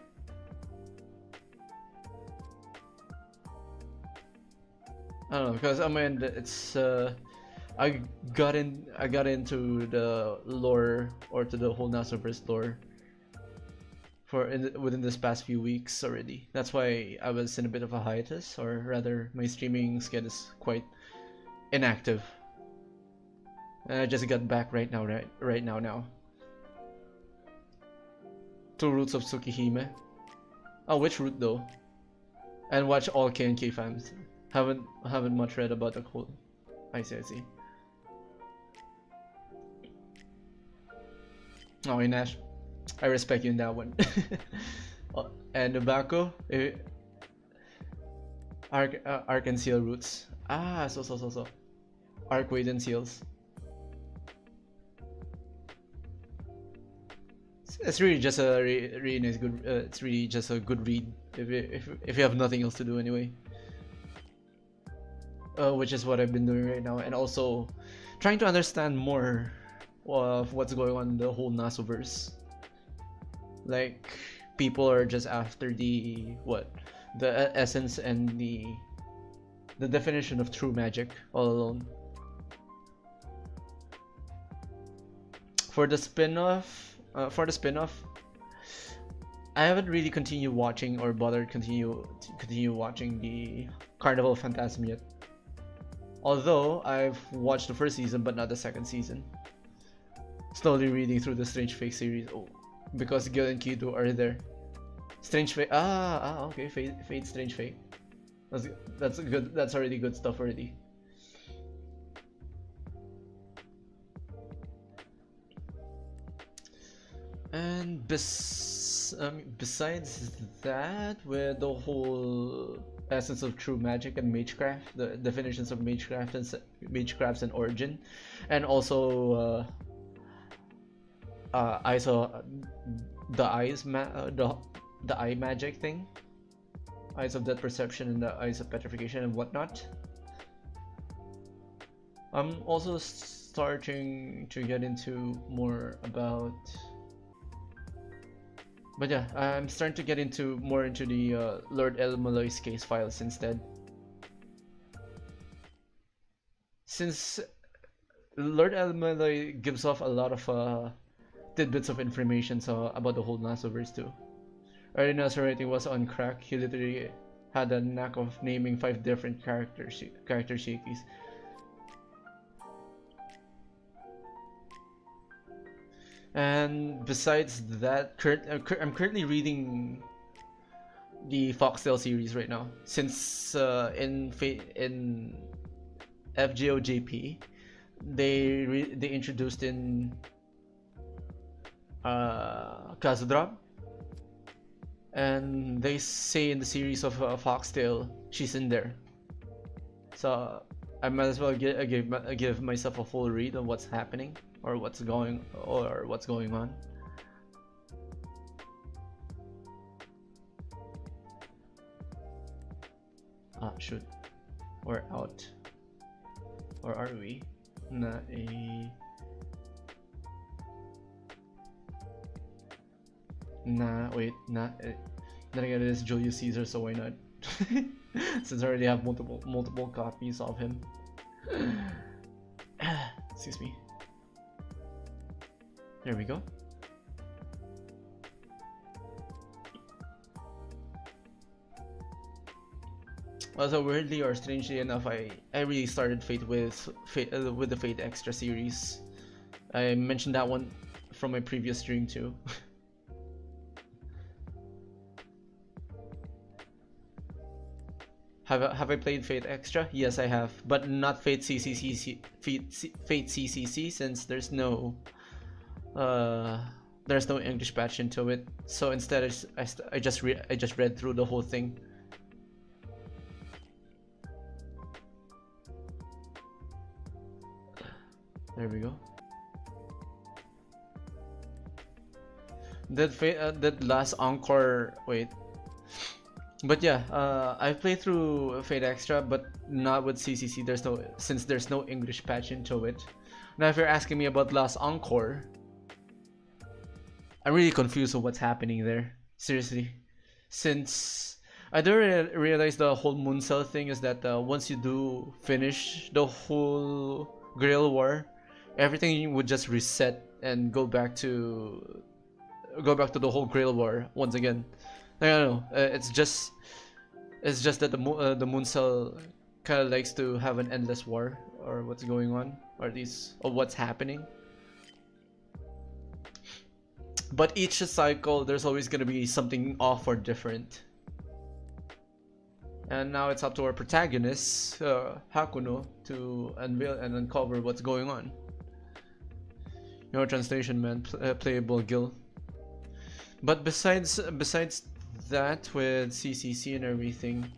I don't know, because I mean it's I got into the lore, or to the whole Nasoverse lore within this past few weeks already. That's why I was in a bit of a hiatus, or rather my streaming schedule is quite inactive. And I just got back right now. Two Roots of Tsukihime. Oh, which route though? And watch all K&K fans. Haven't much read about the whole. I see. Oh, Inash, I respect you in that one. And Nobako, Arc and Seal routes. Ah, so. Arc, Wade, and Seals. It's really just a really nice, good. It's really just a good read if you have nothing else to do anyway. Which is what I've been doing right now, and also trying to understand more of what's going on in the whole Nasoverse. Like, people are just after the essence and the definition of true magic all alone. For the spin-off, I haven't really continued watching or bothered continue watching the Carnival Phantasm yet. Although I've watched the first season but not the second season. Slowly reading through the Strange Fate series. Oh, because Gil and Kido are there. Strange Fate. Okay. Fate, Strange Fate. That's good. That's already good stuff already. And besides that, with the whole essence of true magic and magecraft, the definitions of magecraft and origin, and also I saw the the eye magic thing, eyes of death perception and the eyes of petrification and whatnot. I'm also starting to get into more about. But yeah, I'm starting to get more into the Lord El Malloy's case files instead. Since Lord El Malloy gives off a lot of tidbits of information about the whole Nasoverse too. Early Naso writing was on crack. He literally had a knack of naming 5 different character shakis. And besides that, I'm currently reading the Foxtail series right now. Since in FGOJP, they introduced in Kazudram, and they say in the series of Foxtail she's in there. So I might as well give myself a full read on what's happening. Or what's going on. Ah, shoot. We're out. Or are we? Nah, wait, then again, it is Julius Caesar, so why not? Since I already have multiple copies of him. Excuse me. There we go. Also, weirdly or strangely enough, I really started Fate with the Fate Extra series. I mentioned that one from my previous stream too. Have I played Fate Extra? Yes, I have, but not Fate CCC. Fate CCC, since there's no English patch into it. So instead, I just read through the whole thing. There we go. That last encore. Wait. But yeah, I played through Fate Extra, but not with CCC. Since there's no English patch into it. Now, if you're asking me about last encore, I'm really confused on what's happening there. Seriously, since I don't realize the whole moon cell thing is that once you do finish the whole Grail War, everything would just reset and go back to the whole Grail War once again. I don't know. It's just that the moon cell kind of likes to have an endless war, or what's going on, or at least or what's happening. But each cycle, there's always gonna be something off or different. And now it's up to our protagonist, Hakuno, to unveil and uncover what's going on. Your translation, man, playable Gil. But besides that, with CCC and everything,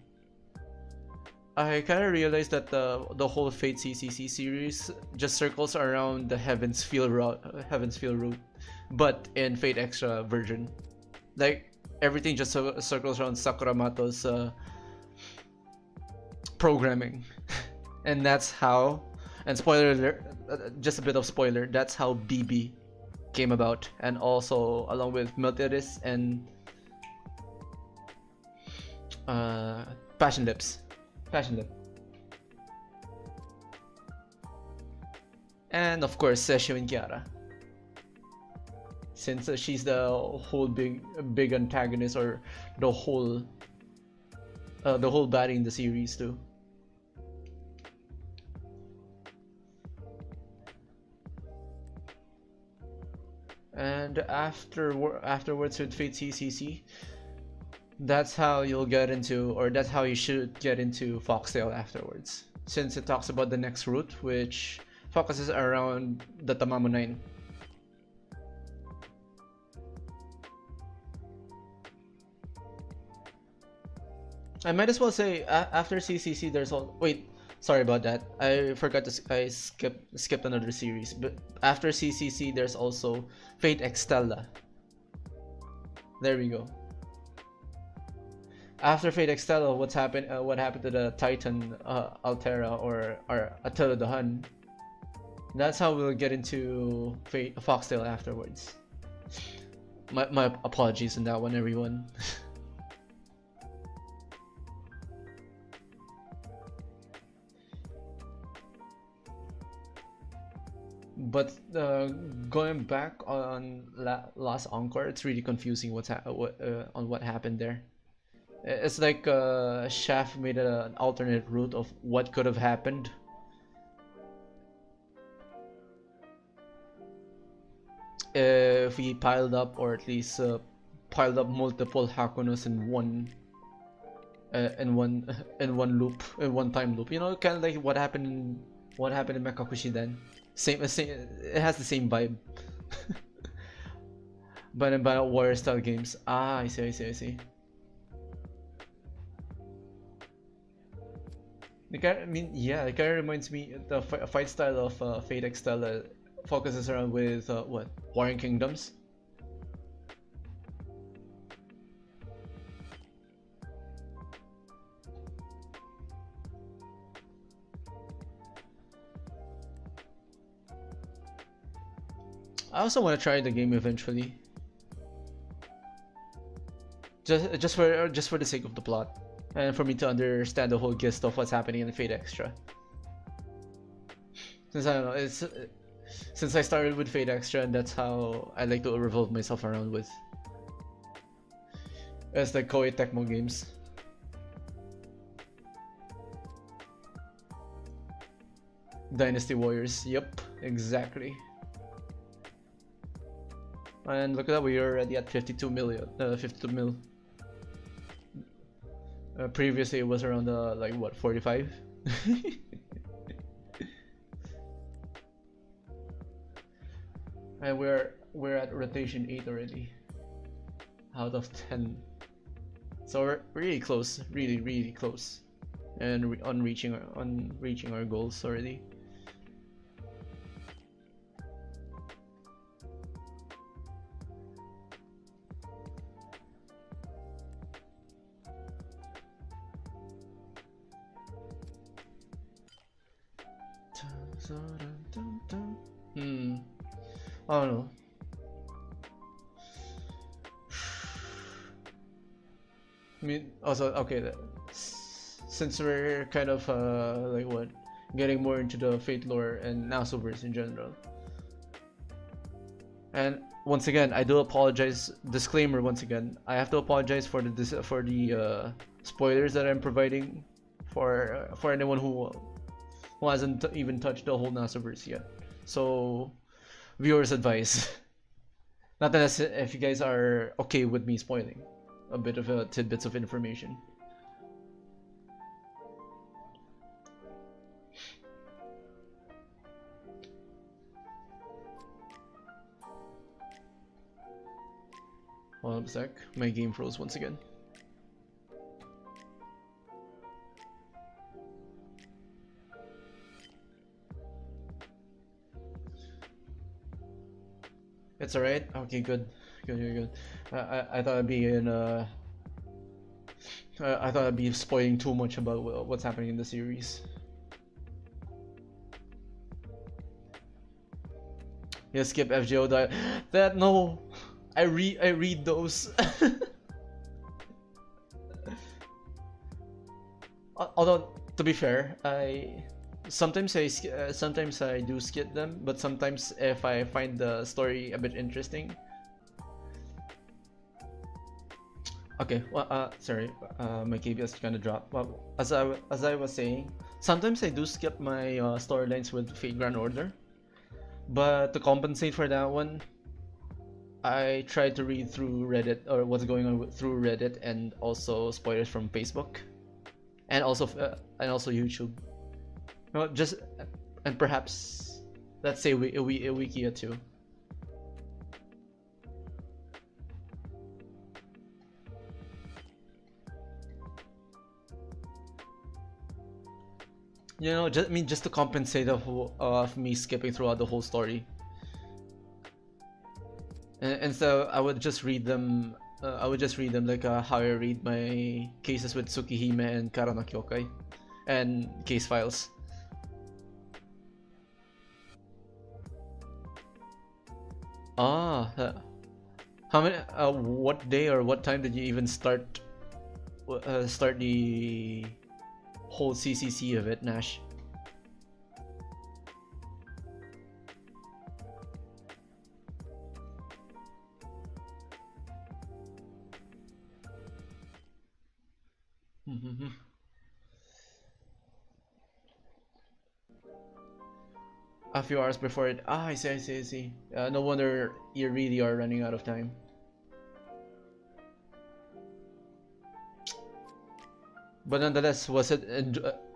I kind of realized that the whole Fate CCC series just circles around the Heaven's Feel route, but in Fate Extra version, like everything just circles around Sakuramato's programming, and that's how. And spoiler alert, just a bit of spoiler. That's how BB came about, and also along with Miltiris and Passion Lip, and of course Sessho and Kiara, since she's the whole big antagonist, or the whole baddie in the series too. And afterwards with Fate CCC, that's how you'll get into, or that's how you should get into Foxtail afterwards, since it talks about the next route, which focuses around the Tamamo 9. I might as well say after CCC there's all. Wait, sorry about that. I forgot to. I skipped another series. But after CCC there's also Fate Extella. There we go. After Fate Extella, what happened to the Titan Altera, or Attila the Hun? That's how we'll get into Foxtail afterwards. My apologies on that one, everyone. But going back on last Encore, it's really confusing on what happened there. It's like Shaft made an alternate route of what could have happened. If we piled up, or at least piled up multiple Hakunos in one loop, in one time loop. You know, kind of like what happened in Mekakushi then. Same, it has the same vibe. but in warrior style games. Ah, I see. It kind of reminds me, the fight style of Fate Extella focuses around with what? Warring Kingdoms. I also want to try the game eventually. Just for the sake of the plot, and for me to understand the whole gist of what's happening in the Fate Extra. Since I don't know, since I started with Fate Extra, and that's how I like to revolve myself around with. It's like Koei Tecmo games. Dynasty Warriors. Yep, exactly. And look at that, we are already at 52 million. 52 mil. Previously, it was around like what, 45. And we're at rotation 8 already, out of 10. So we're really close, really close, and on reaching our goals already. I don't know. I mean, also, okay, since we're kind of like what, getting more into the Fate lore and Nasuverse in general. And once again, I do apologize. Disclaimer once again, I have to apologize for the spoilers that I'm providing for anyone who hasn't even touched the whole Nasuverse yet. So, viewers' advice. Not unless if you guys are okay with me spoiling a bit of tidbits of information. Hold on a sec, my game froze once again. It's alright? Okay, good. Good. I thought I'd be in I thought I'd be spoiling too much about what's happening in the series. Yeah, skip FGO die. That no, I read those. Although to be fair, sometimes I do skip them, but sometimes if I find the story a bit interesting. Okay, well, sorry, my KBS kind of dropped. Well, as I was saying, sometimes I do skip my storylines with Fate Grand Order, but to compensate for that one, I try to read through Reddit or what's going on through Reddit and also spoilers from Facebook, and also YouTube. No, just and perhaps let's say a wiki or two. You know, just to compensate of me skipping throughout the whole story. And so I would just read them. Like how I read my cases with Tsukihime and Karana Kyokai, and case files. Ah, how many? What day or what time did you even start the whole CCC of it, Nash? A few hours before it. Ah, I see. No wonder you really are running out of time. But nonetheless, was it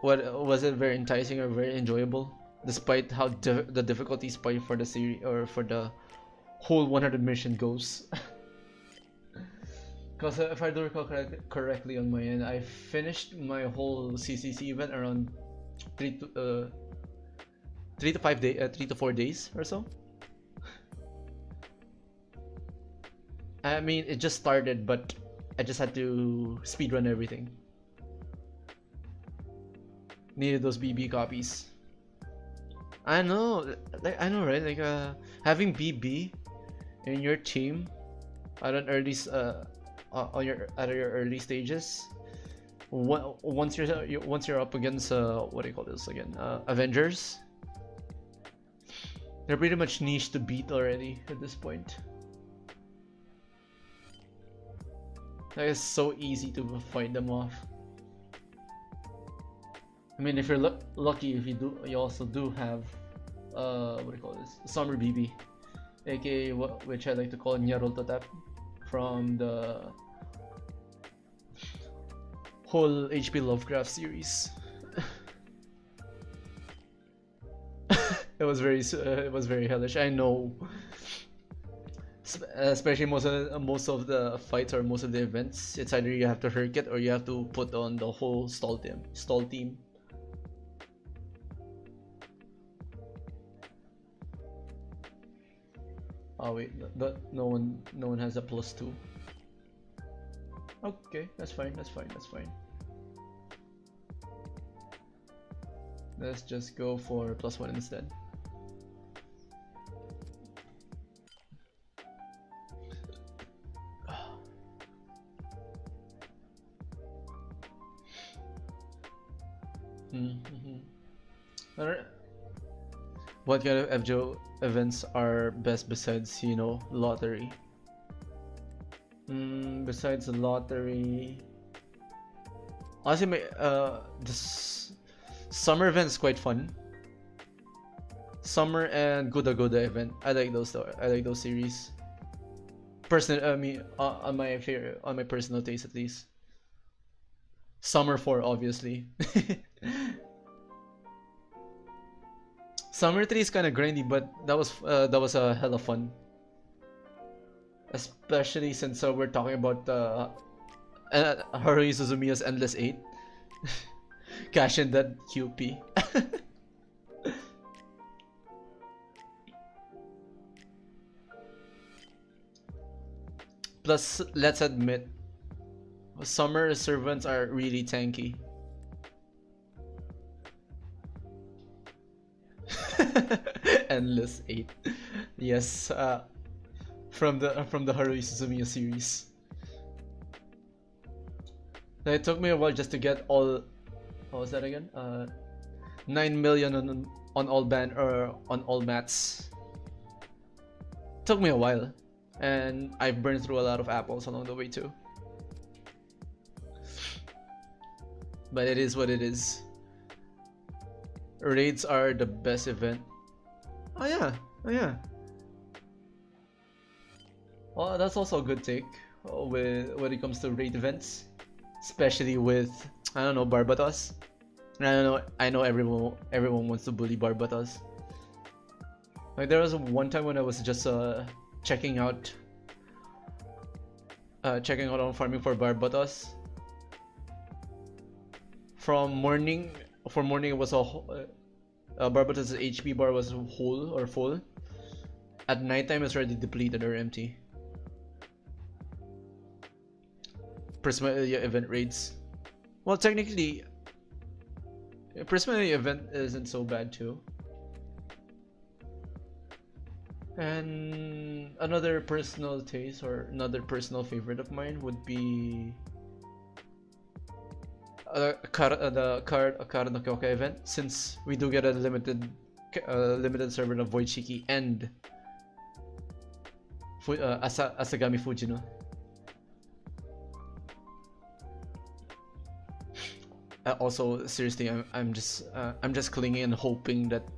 very enticing or very enjoyable, despite how the difficulty spike for the series or for the whole 100 mission goes? Because if I do recall correctly on my end, I finished my whole CCC event around 3 to 4 days or so. I mean, it just started, but I just had to speedrun everything. Needed those BB copies. I know, right? Like having BB in your team at an early at your early stages. Once you're up against what do you call this again? Avengers. They're pretty much niche to beat already at this point. Like, it's so easy to fight them off. I mean, if you're lucky, if you also do have what do you call this? Summer BB, aka which I like to call Nyarol Totap from the whole HP Lovecraft series. It was very hellish. I know, especially most of the fights or most of the events. It's either you have to herc it or you have to put on the whole stall team. Oh wait, no one has a +2. Okay, that's fine. Let's just go for +1 instead. Alright. What kind of FGO events are best besides, you know, lottery? Besides the lottery, honestly, this summer event is quite fun. Summer and Goda Goda event, I like those though. I like those series. I mean, on my personal taste at least. Summer 4, obviously. Summer 3 is kind of grindy, but that was a hell of fun. Especially since we're talking about Haruhi Suzumiya's Endless 8. Cash in that QP. Plus, let's admit, summer servants are really tanky. Endless 8. Yes, from the Haruhi Suzumiya series. Now, it took me a while just to get all. What was that again? 9 million on all on all mats. Took me a while, and I've burned through a lot of apples along the way too. But it is what it is. Raids are the best event. Oh yeah. Well, that's also a good take when it comes to raid events, especially with, I don't know, Barbatos. I know everyone wants to bully Barbatos. Like, there was one time when I was just checking out on farming for Barbatos. For morning it was Barbatos' HP bar was whole or full. At nighttime it's already depleted or empty. Prisma event raids. Well, technically, Prisma event isn't so bad too. And another personal taste or another personal favorite of mine would be the Kara no Kyoka event, since we do get a limited server of Void Shiki and Asagami Fujino. Also, seriously, I'm just clinging and hoping that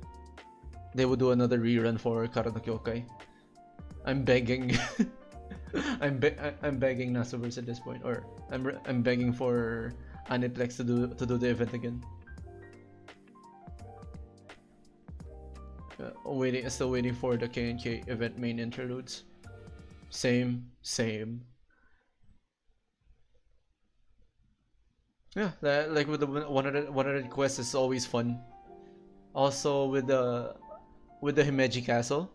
they would do another rerun for Kara no Kyokai. I'm begging. I'm begging Nasoverse at this point, or I'm begging for Aniplex to do the event again. Still waiting for the K&K event main interludes. Same. Yeah, like with the 100 quests is always fun. Also with the Himeji Castle,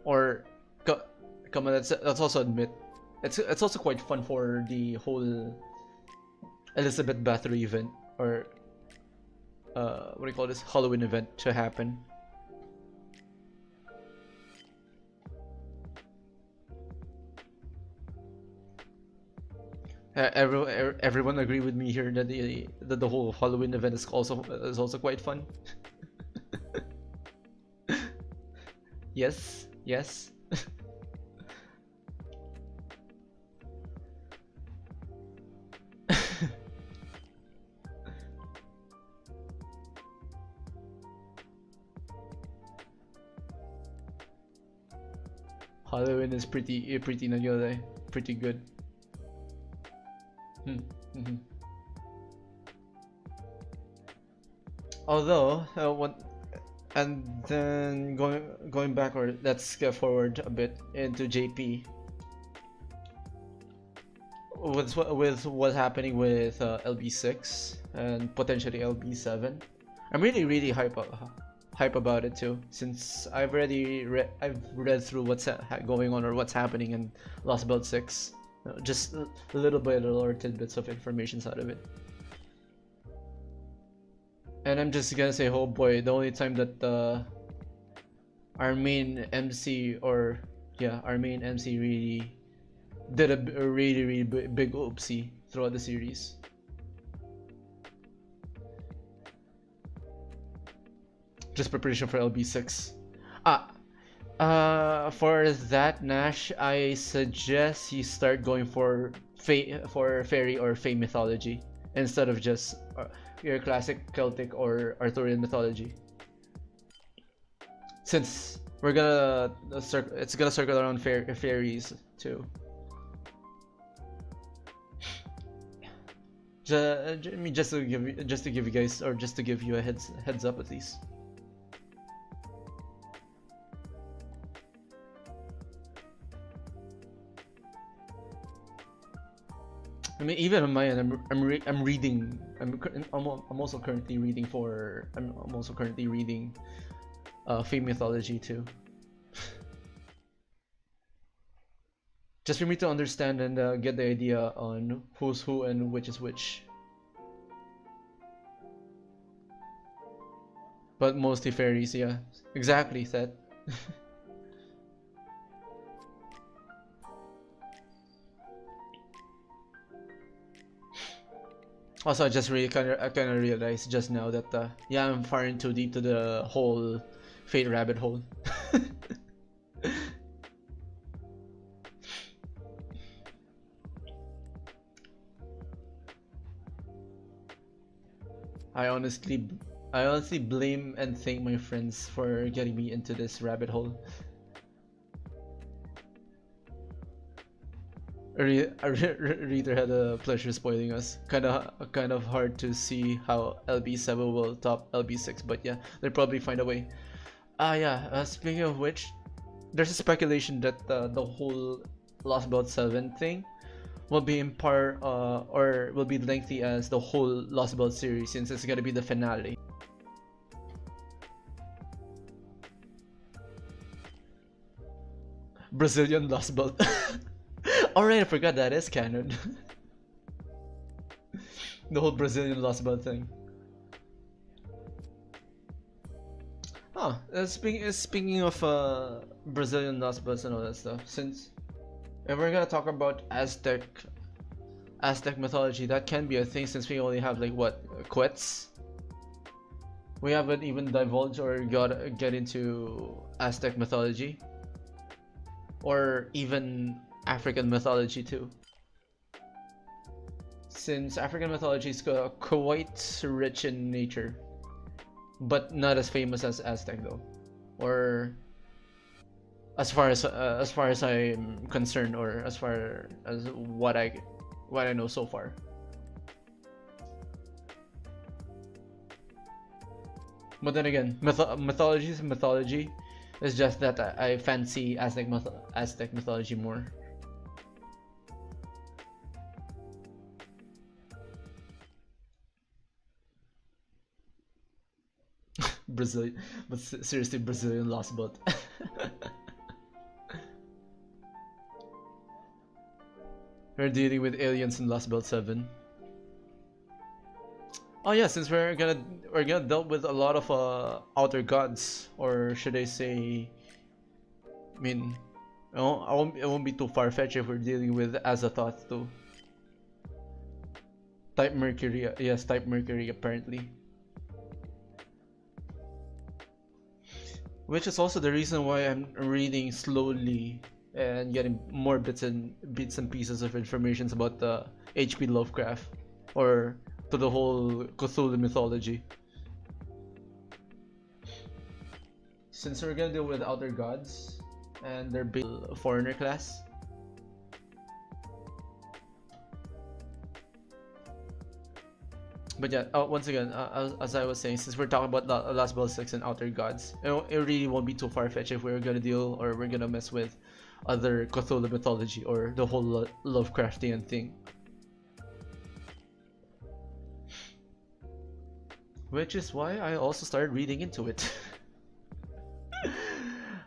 or come on, let's also admit, it's also quite fun for the whole Elizabeth Bathory event, or what do you call this, Halloween event to happen. Everyone agree with me here that the whole Halloween event is also quite fun. Yes. Halloween is pretty not gonna lie, pretty good. Although and then going back, or let's get forward a bit into JP with what's happening with LB6 and potentially LB7. I'm really hype about it too, since I've read through what's going on or what's happening in Lost Belt 6. Just a little bit or tidbits of information out of it. And I'm just gonna say, oh boy, the only time that our main MC really did a really big oopsie throughout the series. Just preparation for LB6. For that, Nash, I suggest you start going for fairy or fae mythology instead of just your classic Celtic or Arthurian mythology. Since we're gonna it's gonna circle around fairies too. Just to give you guys, or just to give you a heads up at least. I mean, even on my end, I'm reading. I'm also currently reading Fae mythology too. Just for me to understand and get the idea on who's who and which is which. But mostly fairies, yeah. Exactly, Seth. Also, I just really kind of realized just now that yeah, I'm far in too deep to the whole fate rabbit hole. I honestly blame and thank my friends for getting me into this rabbit hole. Reader had a pleasure spoiling us. Kind of hard to see how LB7 will top LB6, but yeah, they'll probably find a way. Yeah. Speaking of which, there's a speculation that the whole Lost Belt 7 thing will be in par or will be lengthy as the whole Lost Belt series, since it's gonna be the finale. Brazilian Lost Belt. Alright, I forgot that is canon. The whole Brazilian Lost Belt thing. Huh, speaking of Brazilian Lost Belts and all that stuff, since if we're gonna talk about Aztec mythology, that can be a thing, since we only have like what, Quets? We haven't even divulged or get into Aztec mythology. Or even African mythology too, since African mythology is quite rich in nature, but not as famous as Aztec though, or as far as I'm concerned, or as far as what I know so far. But then again, mythology is mythology. It's just that I fancy Aztec mythology more. Brazil, but seriously, Brazilian Lost Belt. We're dealing with aliens in Lost Belt 7. Oh yeah, since we're gonna deal with a lot of outer gods, or should I say, I mean, it won't be too far-fetched if we're dealing with Azathoth too. Type Mercury, yes, Type Mercury apparently. Which is also the reason why I'm reading slowly and getting more bits and pieces of information about the H.P. Lovecraft, or to the whole Cthulhu mythology. Since we're gonna deal with outer gods, and they're big foreigner class. But yeah, once again, as I was saying, since we're talking about Last Ball 6 and Outer Gods, it really won't be too far-fetched if we're gonna deal or we're gonna mess with other Cthulhu mythology or the whole Lovecraftian thing. Which is why I also started reading into it.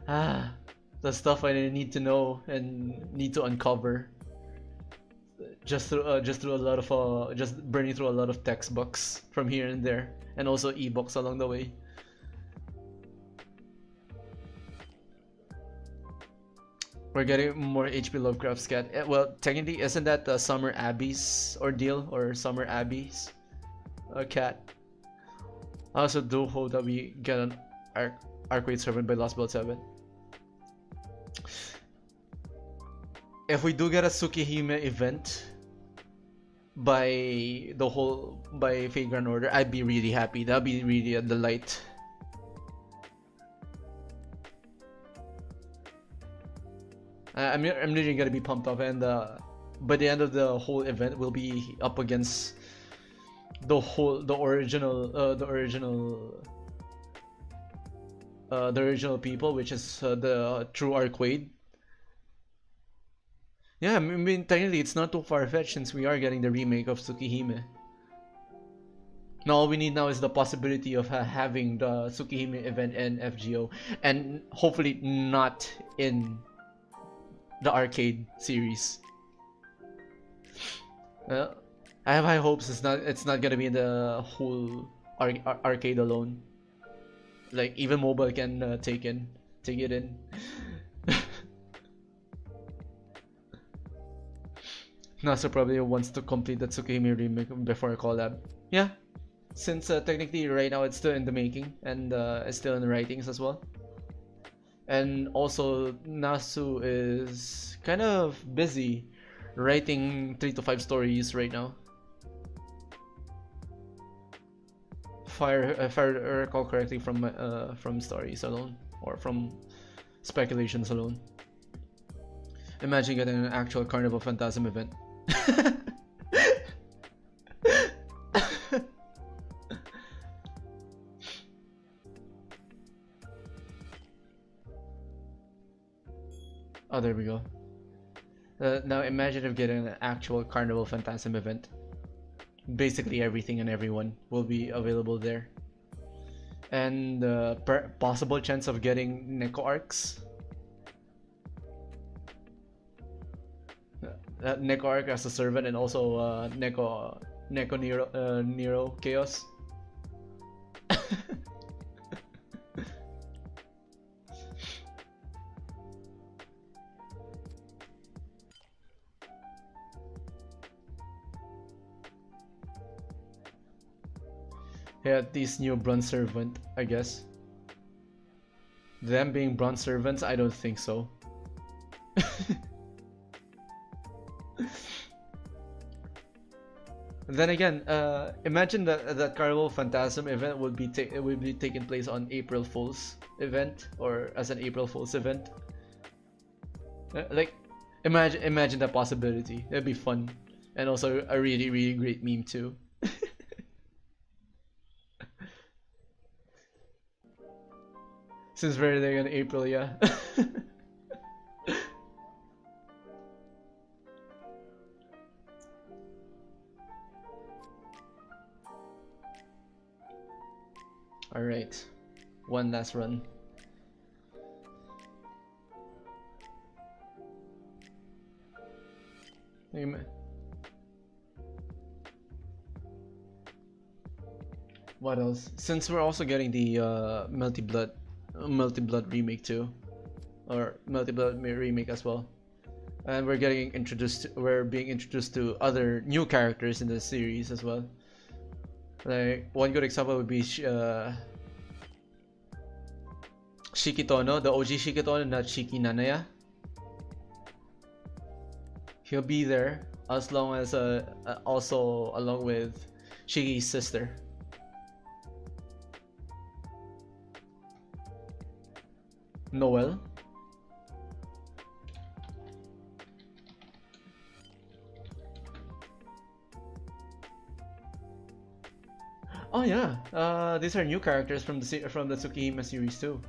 The stuff I need to know and need to uncover. Just through a lot of just burning through a lot of textbooks from here and there, and also ebooks along the way. We're getting more H.P. Lovecraft's cat. Well, technically, isn't that the Summer Abbey's ordeal or Summer Abbey's cat? I also do hope that we get an Arcade Servant by Lost Belt 7. If we do get a Tsukihime event by Fate Grand Order, I'd be really happy. That'd be really a delight. I'm literally gonna be pumped up, and by the end of the whole event, we'll be up against the original people, which is the true Arcade. Yeah, I mean, technically it's not too far-fetched since we are getting the remake of Tsukihime. Now all we need now is the possibility of having the Tsukihime event in FGO, and hopefully not in the arcade series. I have high hopes it's not gonna be in the whole arcade alone. Like even mobile can take it in. NASA probably wants to complete the Tsukihime remake before a collab. Yeah, since technically right now it's still in the making and it's still in the writings as well. And also Nasu is kind of busy writing 3 to 5 stories right now. If I recall correctly from stories alone or from speculations alone. Imagine getting an actual Carnival Phantasm event. Oh, there we go. Now imagine if getting an actual Carnival Phantasm event. Basically everything and everyone will be available there. And possible chance of getting Neko arcs. Neko arc as a servant, and also Neko Nero Chaos. Yeah, these new bronze servant, I guess. Them being bronze servants, I don't think so. Then again, imagine that Carnival Phantasm event would be taking place on April Fool's event, or as an April Fool's event. Like, imagine that possibility. It'd be fun, and also a really great meme too. Since we're there in April, yeah. Alright, one last run. What else? Since we're also getting the multi-blood remake too, or multi-blood remake as well, and we're being introduced to other new characters in the series as well. Like one good example would be Shikitono, the OG Shikitono, not Shiki Nanaya. He'll be there as long as also along with Shiki's sister. Noel. Oh yeah, these are new characters from the Tsukihime series too.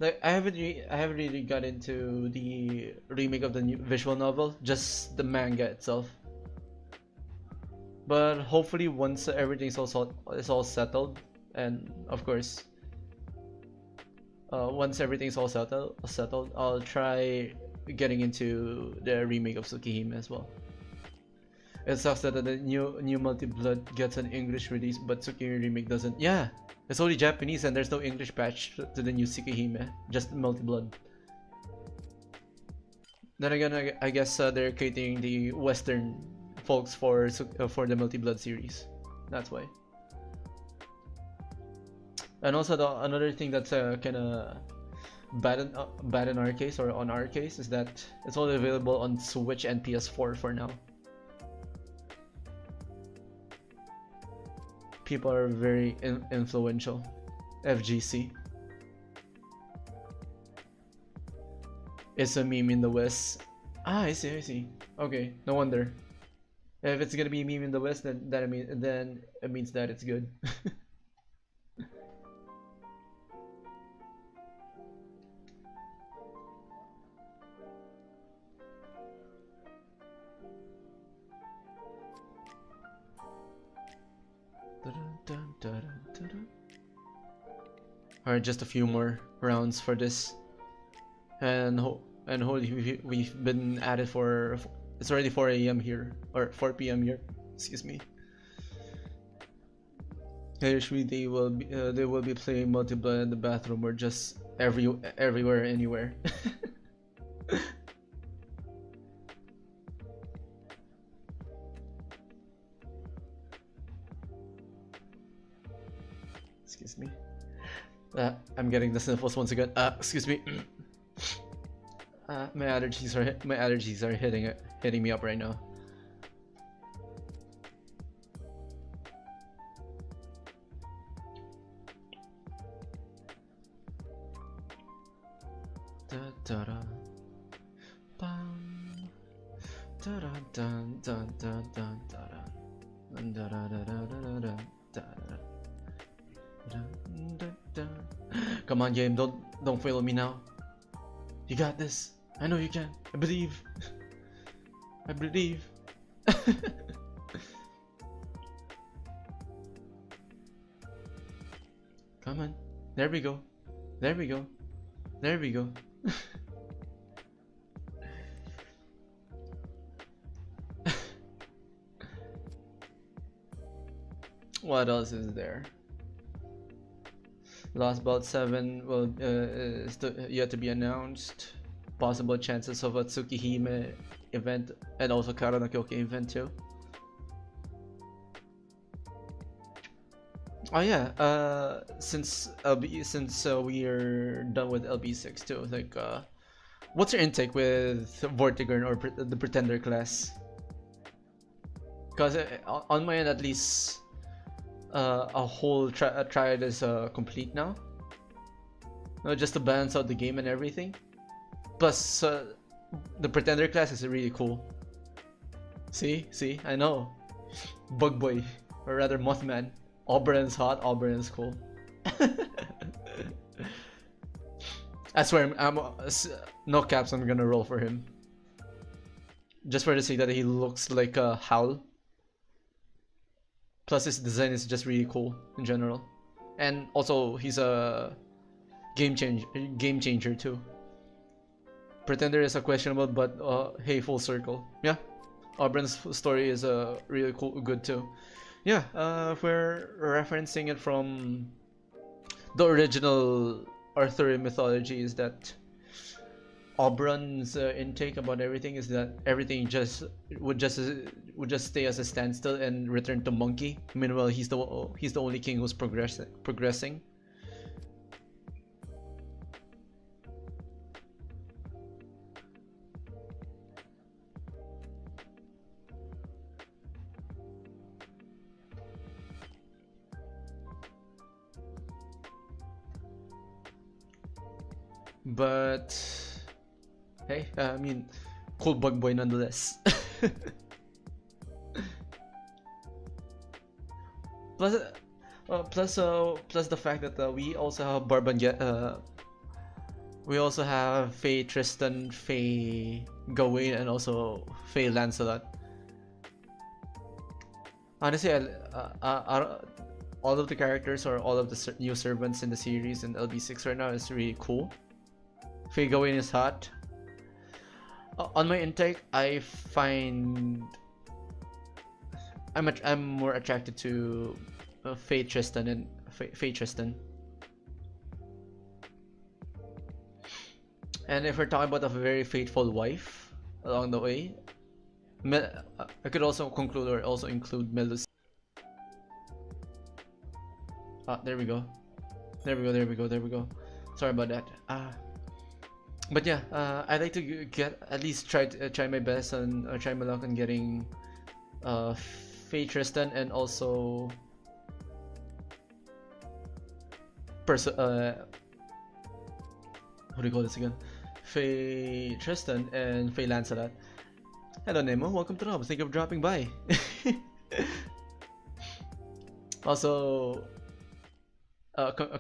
Like I haven't really got into the remake of the new visual novel, just the manga itself. But hopefully, once everything's all settled, and of course, once everything's all settled, I'll try getting into the remake of Tsukihime as well. It sucks that the new Multi Blood gets an English release, but Tsukihime remake doesn't. Yeah, it's only Japanese, and there's no English patch to the new Tsukihime, just Multi Blood. Then again, I guess they're catering the Western folks for the Multi Blood series. That's why. And also another thing that's kind of bad in our case, or on our case, is that it's only available on Switch and PS4 for now. People are very influential. FGC. It's a meme in the West. Ah, I see. Okay, no wonder. If it's gonna be a meme in the West, then it means that it's good. Alright, just a few more rounds for this, and holy, we've been at it for, it's already 4 a.m. here, or 4 p.m. here. Excuse me. Usually they will be playing multiplayer in the bathroom, or just everywhere, anywhere. Excuse me. I'm getting the sniffles once again. Excuse me. My allergies are hitting me up right now. Come on, game, don't fail me now. You got this. I know you can. I believe. I believe. Come on. There we go. There we go. There we go. What else is there? Last Bout 7 will is yet to be announced. Possible chances of a Tsukihime event and also Kara no Kyoke event too. Oh yeah, since we are done with LB6 too, like what's your intake with Vortigern or the Pretender class? Because on my end at least, a whole triad is complete now. No, just to balance out the game and everything. Plus, the Pretender class is really cool. See, I know. Bug Boy, or rather Mothman. Oberon's hot, Oberon's cool. I swear, no caps, I'm gonna roll for him. Just for the sake that he looks like a Howl. Plus his design is just really cool in general. And also, he's a game changer too. Pretender is a questionable, but hey, full circle. Yeah, Oberon's story is really cool, good too. Yeah, if we're referencing it from the original Arthurian mythology, is that Oberon's intake about everything is that everything would just stay as a standstill and return to monkey. Meanwhile, he's the only king who's progressing. But hey, I mean, cool bug boy nonetheless. Plus, plus the fact that we also have we also have Faye Tristan, Faye Gawain, and also Faye Lancelot. Honestly, all of the characters or all of the new servants in the series in LB6 right now is really cool. Faye Gawain is hot. On my intake, I find I'm more attracted to Faye Tristan and Faye Tristan. And if we're talking about a very faithful wife along the way, I could also conclude or also include Melus. There we go. There we go. Sorry about that. But yeah, I'd like to get at least try my best and try my luck on getting Faye Tristan and also what do you call this again? Faye Tristan and Faye Lancelot. Hello Nemo, welcome to the hub. Thank you for dropping by. Also,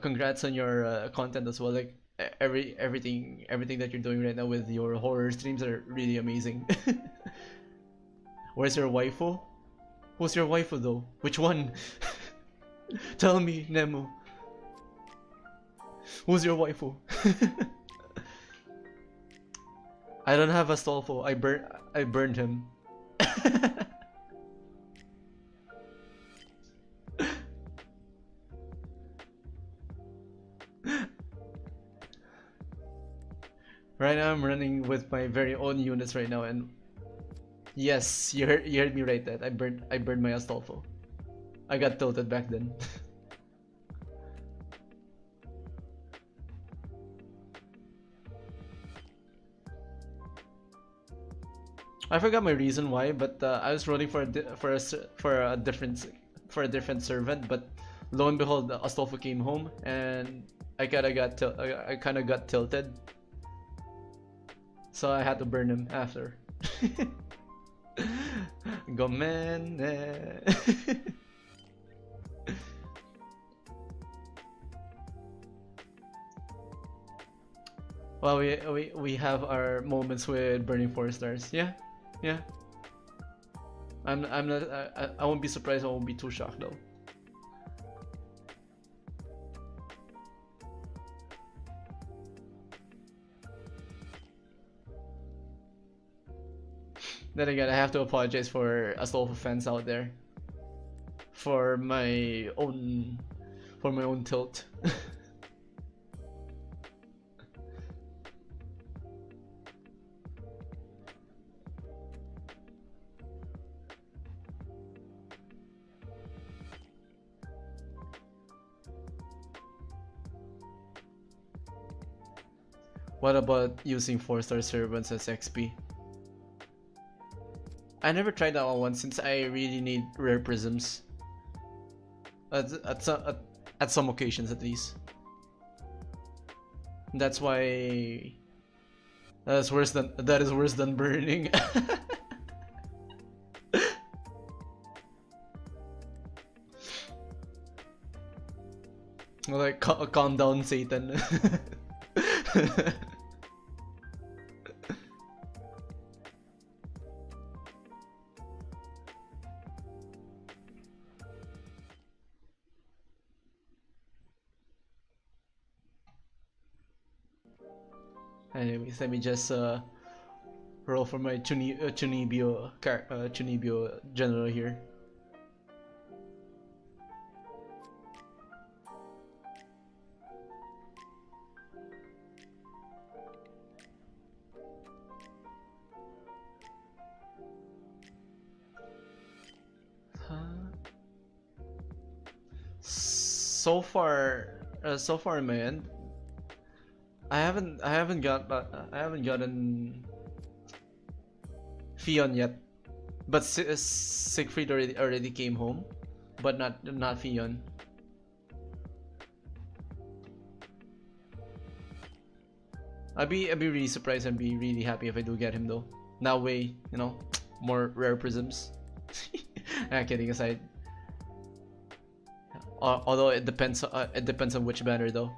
congrats on your content as well. Like everything that you're doing right now with your horror streams are really amazing. Where's your waifu? Who's your waifu though? Which one? Tell me, Nemo. Who's your waifu? I don't have a Astolfo. I burned him. Right now I'm running with my very own units right now, and yes, you heard me right. That I burned my Astolfo. I got tilted back then. I forgot my reason why, but I was running for a different servant, but lo and behold, Astolfo came home, and I kind of got tilted, so I had to burn him after. Gomen. Well, we have our moments with burning 4 stars. Yeah. I'm not. I won't be surprised. I won't be too shocked though. Then again, I have to apologize for Astolfo fans out there for my own tilt. What about using 4-star servants as XP? I never tried that one since I really need rare prisms. At some occasions at least. That's why that is worse than burning. Like calm down, Satan. Anyways, let me just roll for my Chunibyo general here. So far in my end, I haven't gotten Fion yet, but Siegfried already came home, but not Fion. I'd be really surprised and be really happy if I do get him though. That way, you know, more rare prisms. Kidding aside. Although it depends on which banner though.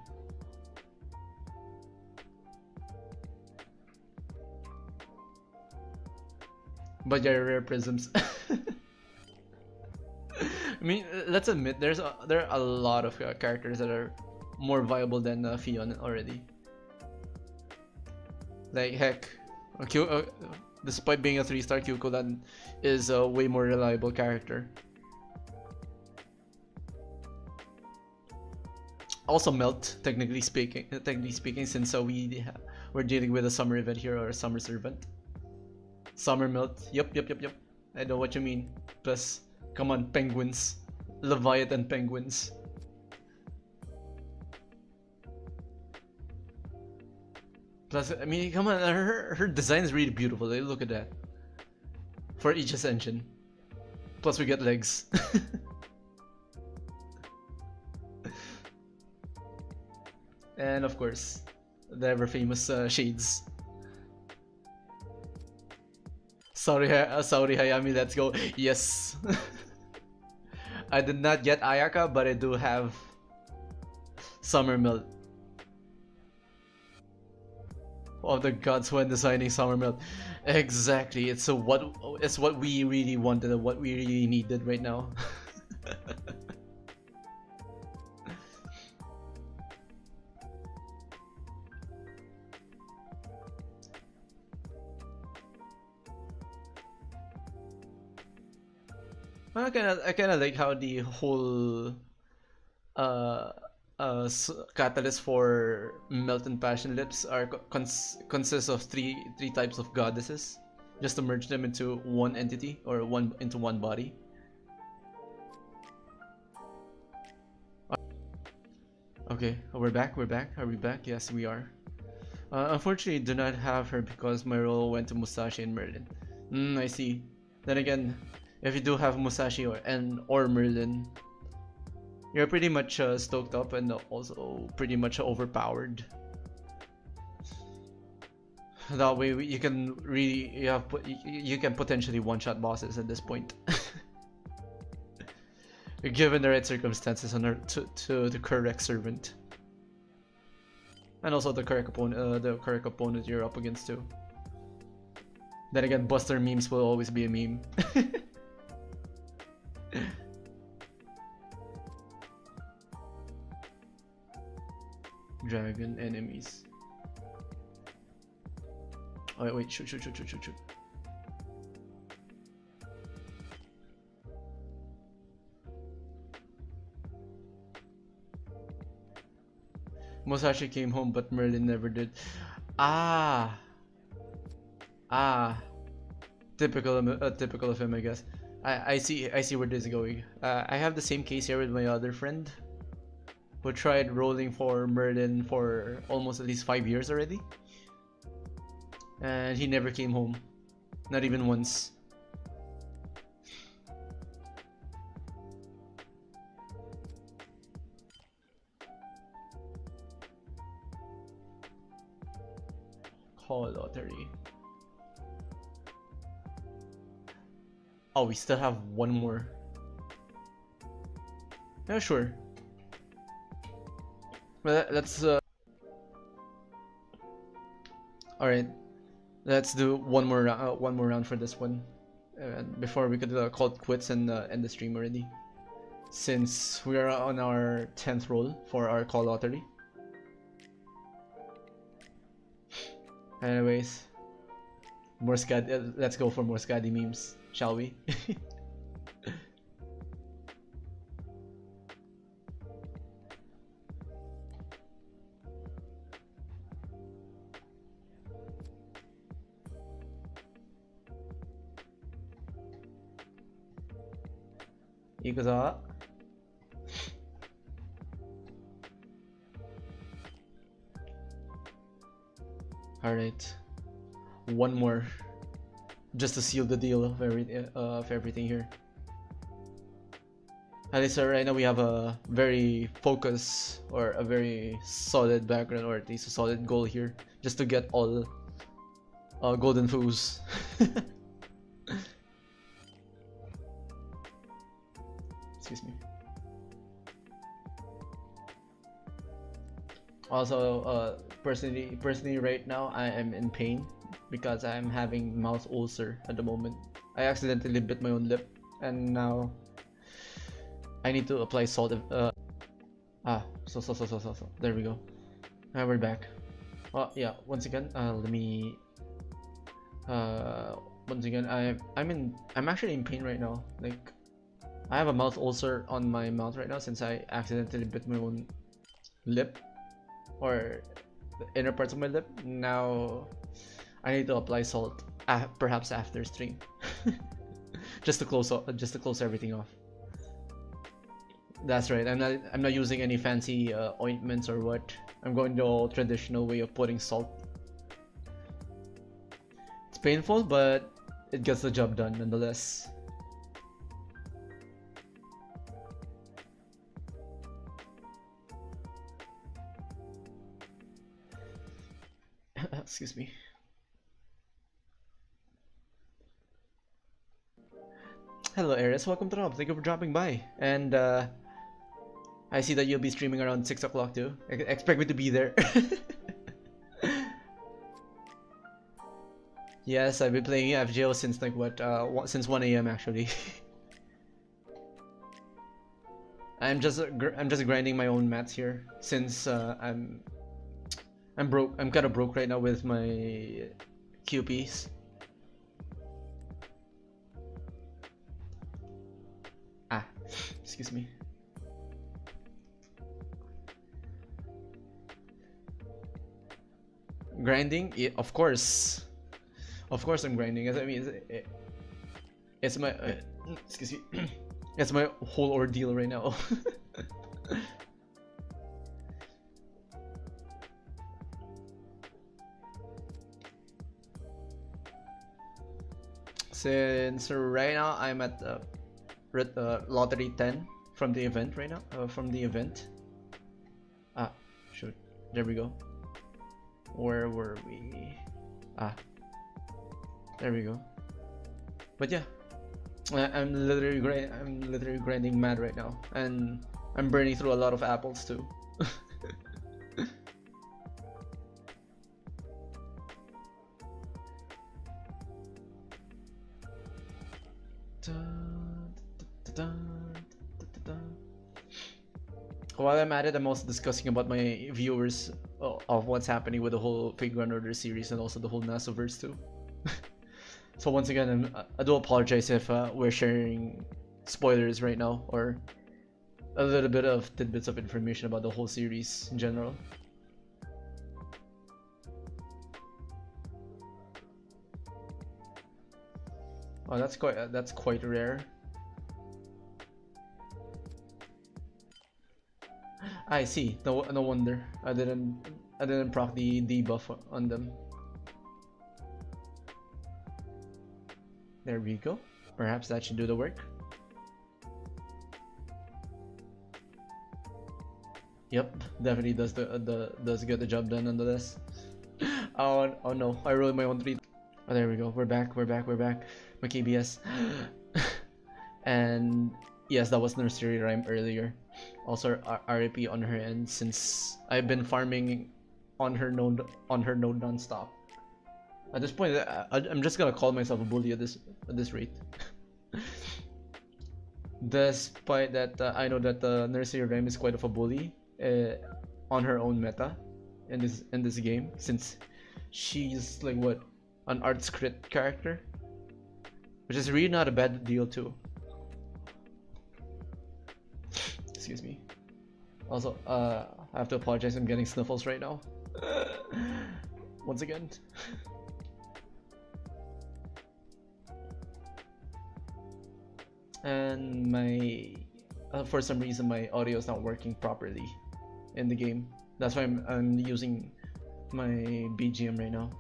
But yeah, rare prisms. I mean, let's admit there are a lot of characters that are more viable than Fion already. Like heck, despite being a 3-star, Kyuko is a way more reliable character. Also Melt, technically speaking, since we're dealing with a summer event here, or a summer servant. Summer Melt. Yep. I know what you mean. Plus, come on, penguins, Leviathan penguins. Plus, I mean, come on, her design is really beautiful. Look at that. For each ascension. Plus, we get legs. And of course, the ever famous shades. Sorry, Hayami, let's go. Yes. I did not get Ayaka, but I do have Summer Melt. Of the gods when designing Summer Melt. Exactly. It's what we really wanted and what we really needed right now. I kind of like how the whole catalyst for Melt and Passion Lips are consists of three types of goddesses, just to merge them into one entity, or into one body. Okay, we're back. Are we back? Yes, we are. Unfortunately, do not have her because my role went to Musashi and Merlin. I see. Then again, if you do have Musashi or Merlin, you're pretty much stoked up and also pretty much overpowered. That way you can really you can potentially one-shot bosses at this point. Given the right circumstances to the correct servant, and also the correct opponent you're up against too. Then again, Buster memes will always be a meme. Dragon enemies. Oh wait, shoot. Musashi came home, but Merlin never did. Typical of him, I guess. I see where this is going. I have the same case here with my other friend, who tried rolling for Merlin for almost at least 5 years already, and he never came home, not even once. Call lottery. Oh, we still have one more. Yeah, sure. Well, let's all right. Let's do one more round for this one, before we could call it quits and end the stream already, since we are on our 10th roll for our call lottery. Anyways, more Scad. Let's go for more Scaddy memes, shall we? Ikuza. Alright, one more, just to seal the deal of everything here. At least right now we have a very focused, or a very solid background, or at least a solid goal here just to get all golden foos. Excuse me. Also, personally, right now I am in pain because I'm having mouth ulcer at the moment. I accidentally bit my own lip, and now I need to apply salt. So. There we go. Now we're back. Yeah. Once again, let me. Once again, I'm actually in pain right now. Like, I have a mouth ulcer on my mouth right now since I accidentally bit my own lip, or the inner parts of my lip. Now I need to apply salt, perhaps after stream, just to close everything off. That's right. I'm not using any fancy ointments or what. I'm going the old traditional way of putting salt. It's painful, but it gets the job done nonetheless. Excuse me. Hello, Ares. Welcome to the hub. Thank you for dropping by. And I see that you'll be streaming around 6 o'clock too. Expect me to be there. Yes, I've been playing FGO since like what? Since 1 a.m. actually. I'm just grinding my own mats here since I'm broke. I'm kind of broke right now with my QPs. Excuse me. Grinding? Yeah, of course. Of course I'm grinding. I mean, it's my excuse me. It's my whole ordeal right now. Since right now I'm at lottery 10 from the event right now. Shoot. There we go. Where were we? There we go. But yeah, I'm literally grinding mad right now, and I'm burning through a lot of apples too. While I'm at it, I'm also discussing about my viewers of what's happening with the whole Playground Order series and also the whole NASAverse too. So once again, I do apologize if we're sharing spoilers right now, or a little bit of tidbits of information about the whole series in general. Oh, that's quite rare. I see. No wonder. I didn't proc the debuff on them. There we go. Perhaps that should do the work. Yep, definitely does get the job done nonetheless. Oh no, I rolled my own 3. Oh, there we go. We're back. My KBS. And yes, that was Nursery Rhyme earlier. Also RIP on her end, since I've been farming on her node non-stop. At this point, I'm just gonna call myself a bully at this rate. Despite that, I know that Nursery Rhyme is quite of a bully on her own meta in this game, since she's like what, an art script character, which is really not a bad deal too. Excuse me. Also, I have to apologize. I'm getting sniffles right now. Once again. And my for some reason my audio is not working properly in the game. That's why I'm using my BGM right now.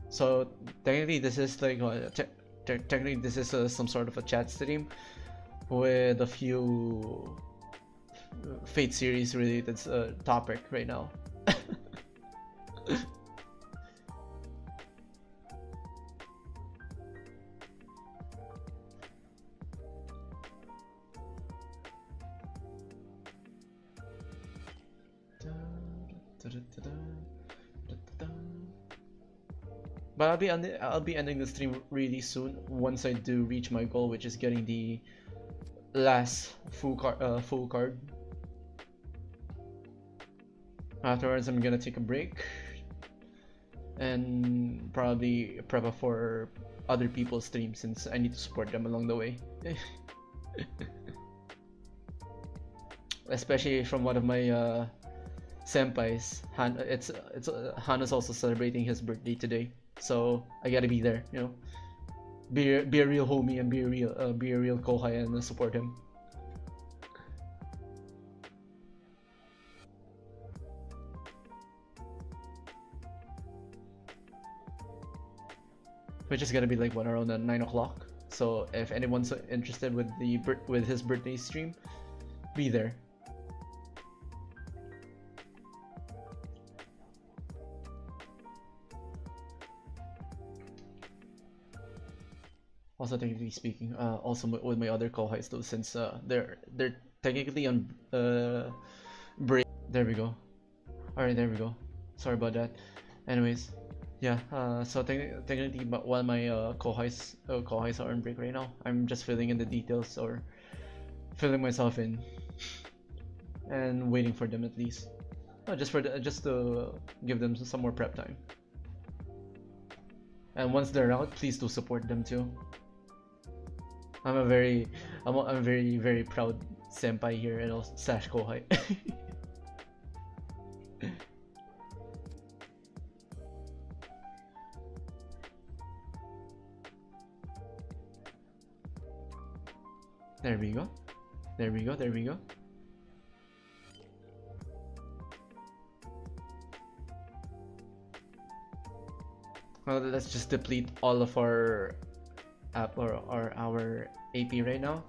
So technically this is like technically this is some sort of a chat stream with a few Fate series related topic right now. But I'll be ending the stream really soon once I do reach my goal, which is getting the last full card. Afterwards, I'm gonna take a break and probably prep up for other people's streams since I need to support them along the way. Especially from one of my senpais. Hana's also celebrating his birthday today, so I gotta be there. You know, be a real homie and be a real kohai and support him. Which is gonna be like around 9 o'clock. So if anyone's interested with his birthday stream, be there. Also, technically speaking, also with my other kohais though, since they're technically on break. There we go. All right, there we go. Sorry about that. Anyways. Yeah, so technically, but while my kohais are on break right now, I'm just filling in the details or filling myself in and waiting for them at least. Just to give them some more prep time. And once they're out, please do support them too. I'm a very proud senpai here and also slash kohai. There we go. There we go. There we go. Well, let's just deplete all of our our AP right now.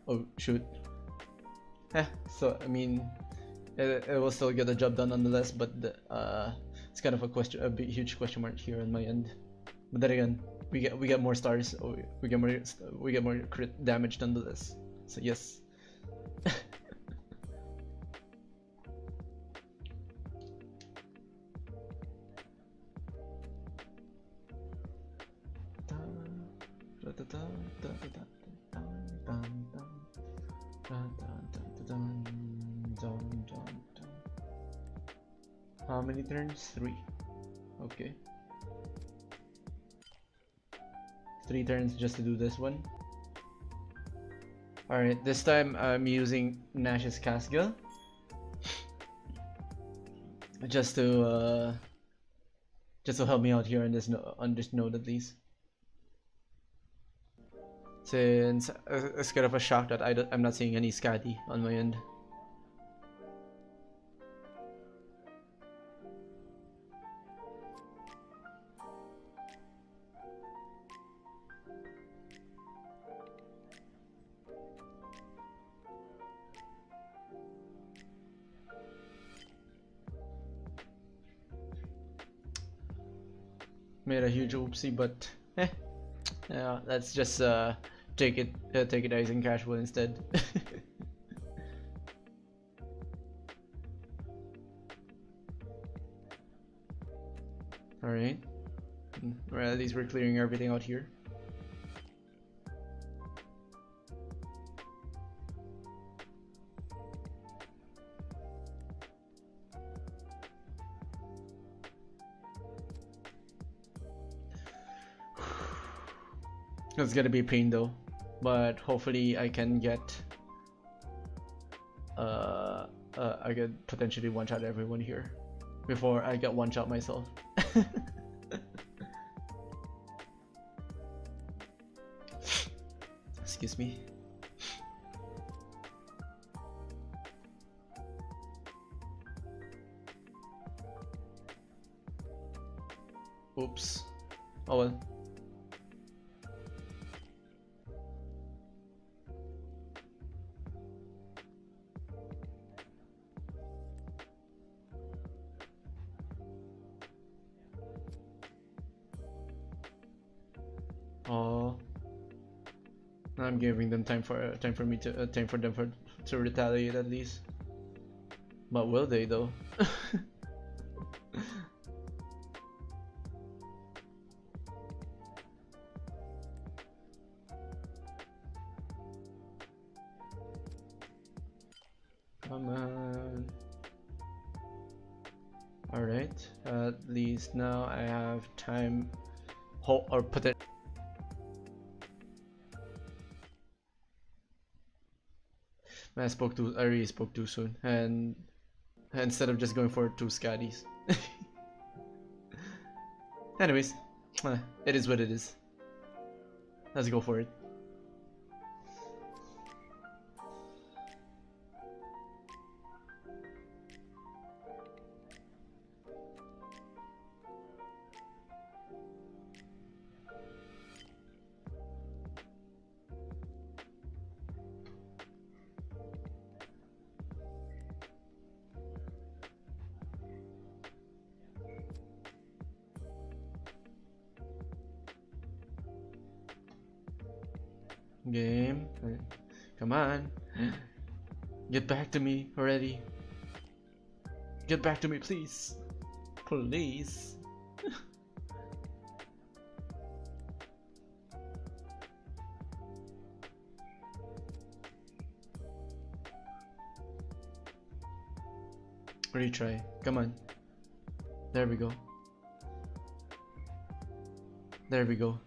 Oh shoot. So I mean, it will still get the job done nonetheless, but it's kind of a big huge question mark here on my end. But then again, we get more stars, or we get more crit damage nonetheless. So yes. How many turns? 3. Okay. 3 turns just to do this one. Alright, this time I'm using Nash's Casca. Just to help me out here on this node at least. Since it's kind of a shock that I'm not seeing any Scatty on my end. Made a huge oopsie, but yeah, let's just take it nice and casual instead. All right, well, at least we're clearing everything out here. It's gonna be a pain though, but hopefully I can get I could potentially one-shot everyone here before I get one-shot myself. Excuse me. Oops. Oh well. Oh, I'm giving them time for them to retaliate at least. But will they though? Come on. Alright, at least now I have time, or put it. I really spoke too soon, and instead of just going for 2 scaddies. Anyways, it is what it is. Let's go for it. Game, come on, get back to me already. Get back to me, please, please. Retry, come on. There we go. There we go.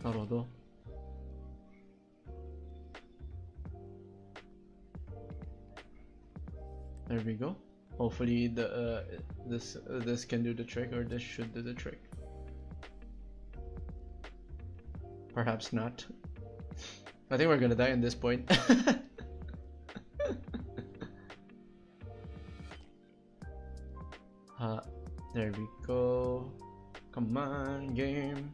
Naruto. There we go. Hopefully this can do the trick, or this should do the trick. Perhaps not. I think we're gonna die at this point. There we go. Come on, game.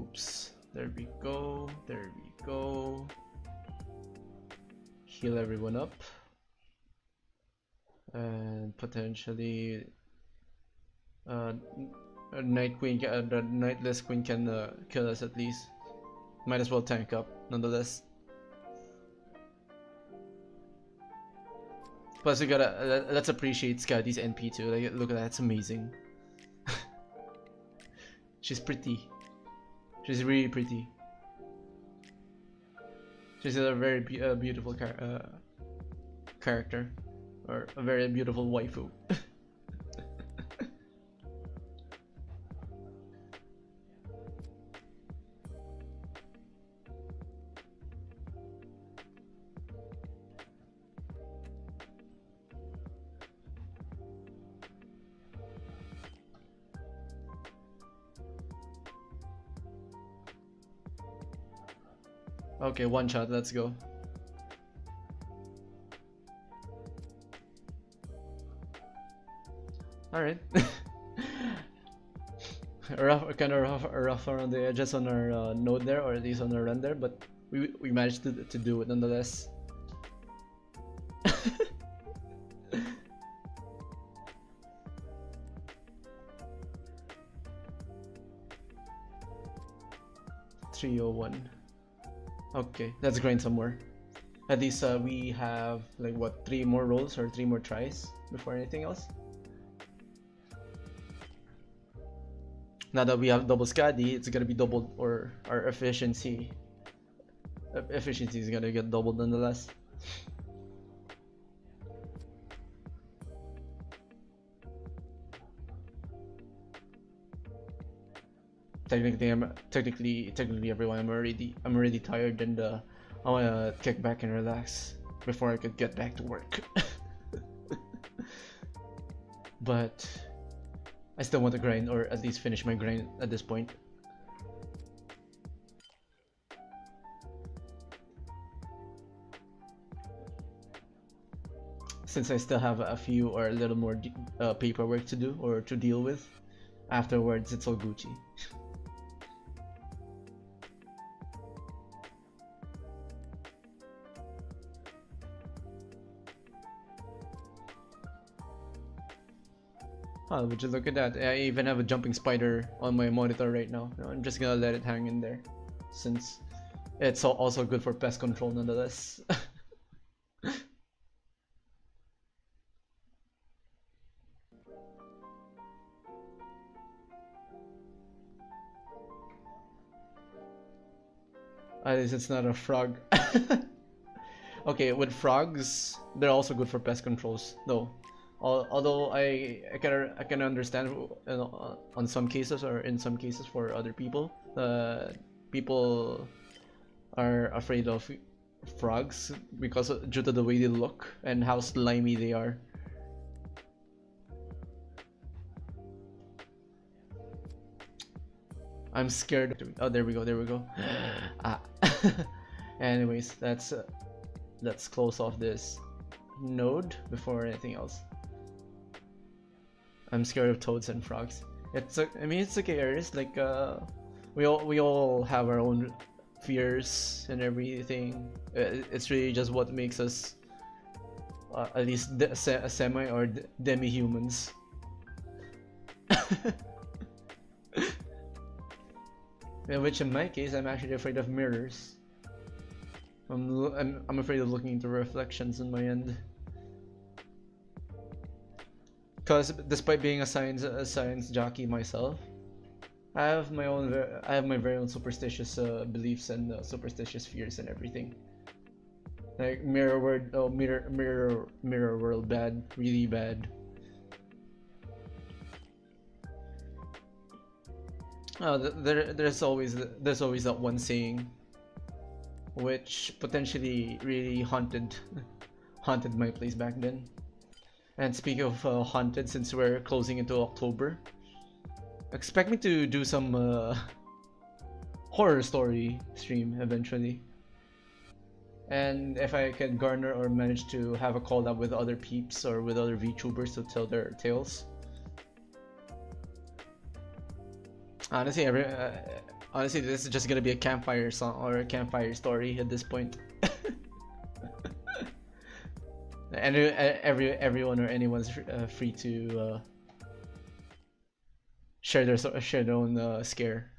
Oops, there we go, there we go. Heal everyone up, and potentially a Night Queen, the Nightless Queen can kill us at least. Might as well tank up nonetheless. Plus we gotta, let's appreciate Skadi's NP too. Like, look at that, it's amazing. She's pretty. She's really pretty. She's a very beautiful character, or a very beautiful waifu. Okay, one shot, let's go. Alright. Kind of rough around the edges on our node there, or at least on our run there, but we managed to do it nonetheless. $301. Okay, let's grind some more. At least we have like what, 3 more rolls or 3 more tries before anything else. Now that we have double Scadi, it's gonna be doubled, or our efficiency. Efficiency is gonna get doubled nonetheless. technically everyone, I'm already tired, and I wanna kick back and relax before I could get back to work. But I still want to grind, or at least finish my grind at this point. Since I still have a few or a little more paperwork to do or to deal with, afterwards it's all Gucci. Oh, would you look at that? I even have a jumping spider on my monitor right now. I'm just gonna let it hang in there, since it's also good for pest control nonetheless. At least it's not a frog. Okay, with frogs, they're also good for pest controls, though. Although I can understand on some cases, or in some cases for other people, people are afraid of frogs because due to the way they look and how slimy they are. I'm scared. Oh, there we go. There we go. Ah. Anyways, let's close off this node before anything else. I'm scared of toads and frogs. I mean, it's okay. It's like we all have our own fears and everything. It's really just what makes us at least semi or demi-humans. Which in my case, I'm actually afraid of mirrors. I'm afraid of looking into reflections in my end. Because despite being a science jockey myself, I have my very own superstitious beliefs and superstitious fears and everything. Like mirror world, bad, really bad. There's always that one saying, which potentially really haunted my place back then. And speaking of haunted, since we're closing into October, expect me to do some horror story stream eventually. And if I can garner or manage to have a collab with other peeps or with other VTubers to tell their tales. Honestly, this is just gonna be a campfire song or a campfire story at this point. And everyone or anyone's free to share their own scare.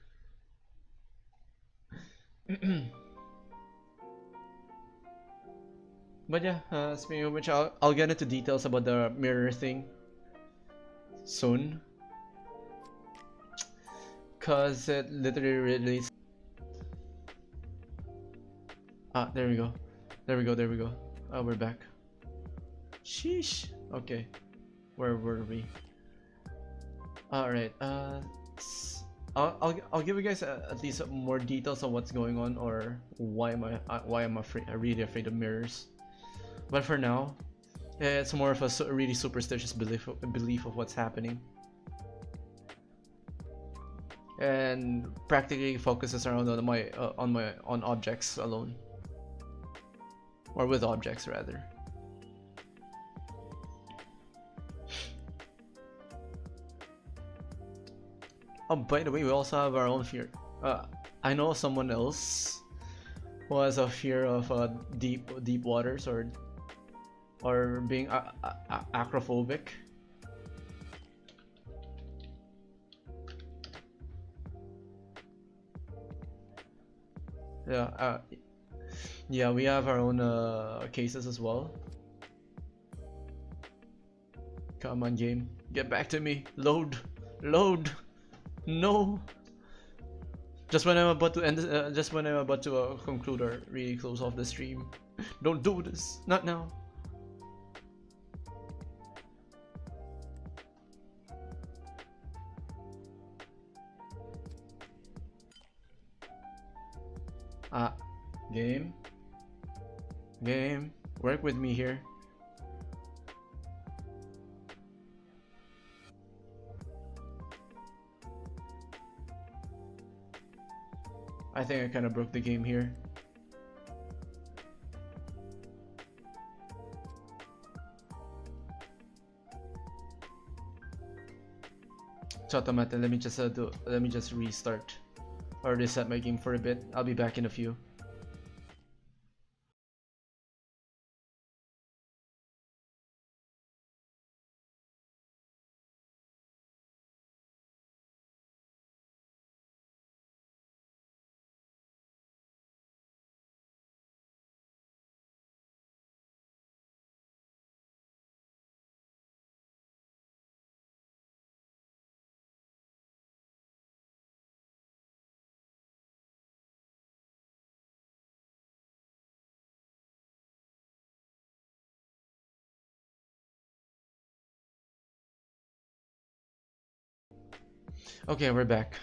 But yeah, speaking of which, I'll get into details about the mirror thing soon, cause it literally relates. Ah, there we go. Oh, we're back. Sheesh. Okay, where were we? All right. I'll give you guys at least more details on what's going on, or why I'm really afraid of mirrors. But for now, it's more of a really superstitious belief of what's happening, and practically focuses around on objects alone, or with objects rather. Oh, by the way, we also have our own fear. I know someone else who has a fear of deep waters, or being acrophobic. Yeah, yeah, we have our own cases as well. Come on, game, get back to me. Load. No. Just when I'm about to end, conclude or really close off the stream. Don't do this. Not now. Ah, game. Game. Work with me here. I think I kind of broke the game here. It's automatic. Let me just restart or reset my game for a bit. I'll be back in a few. Okay, we're back.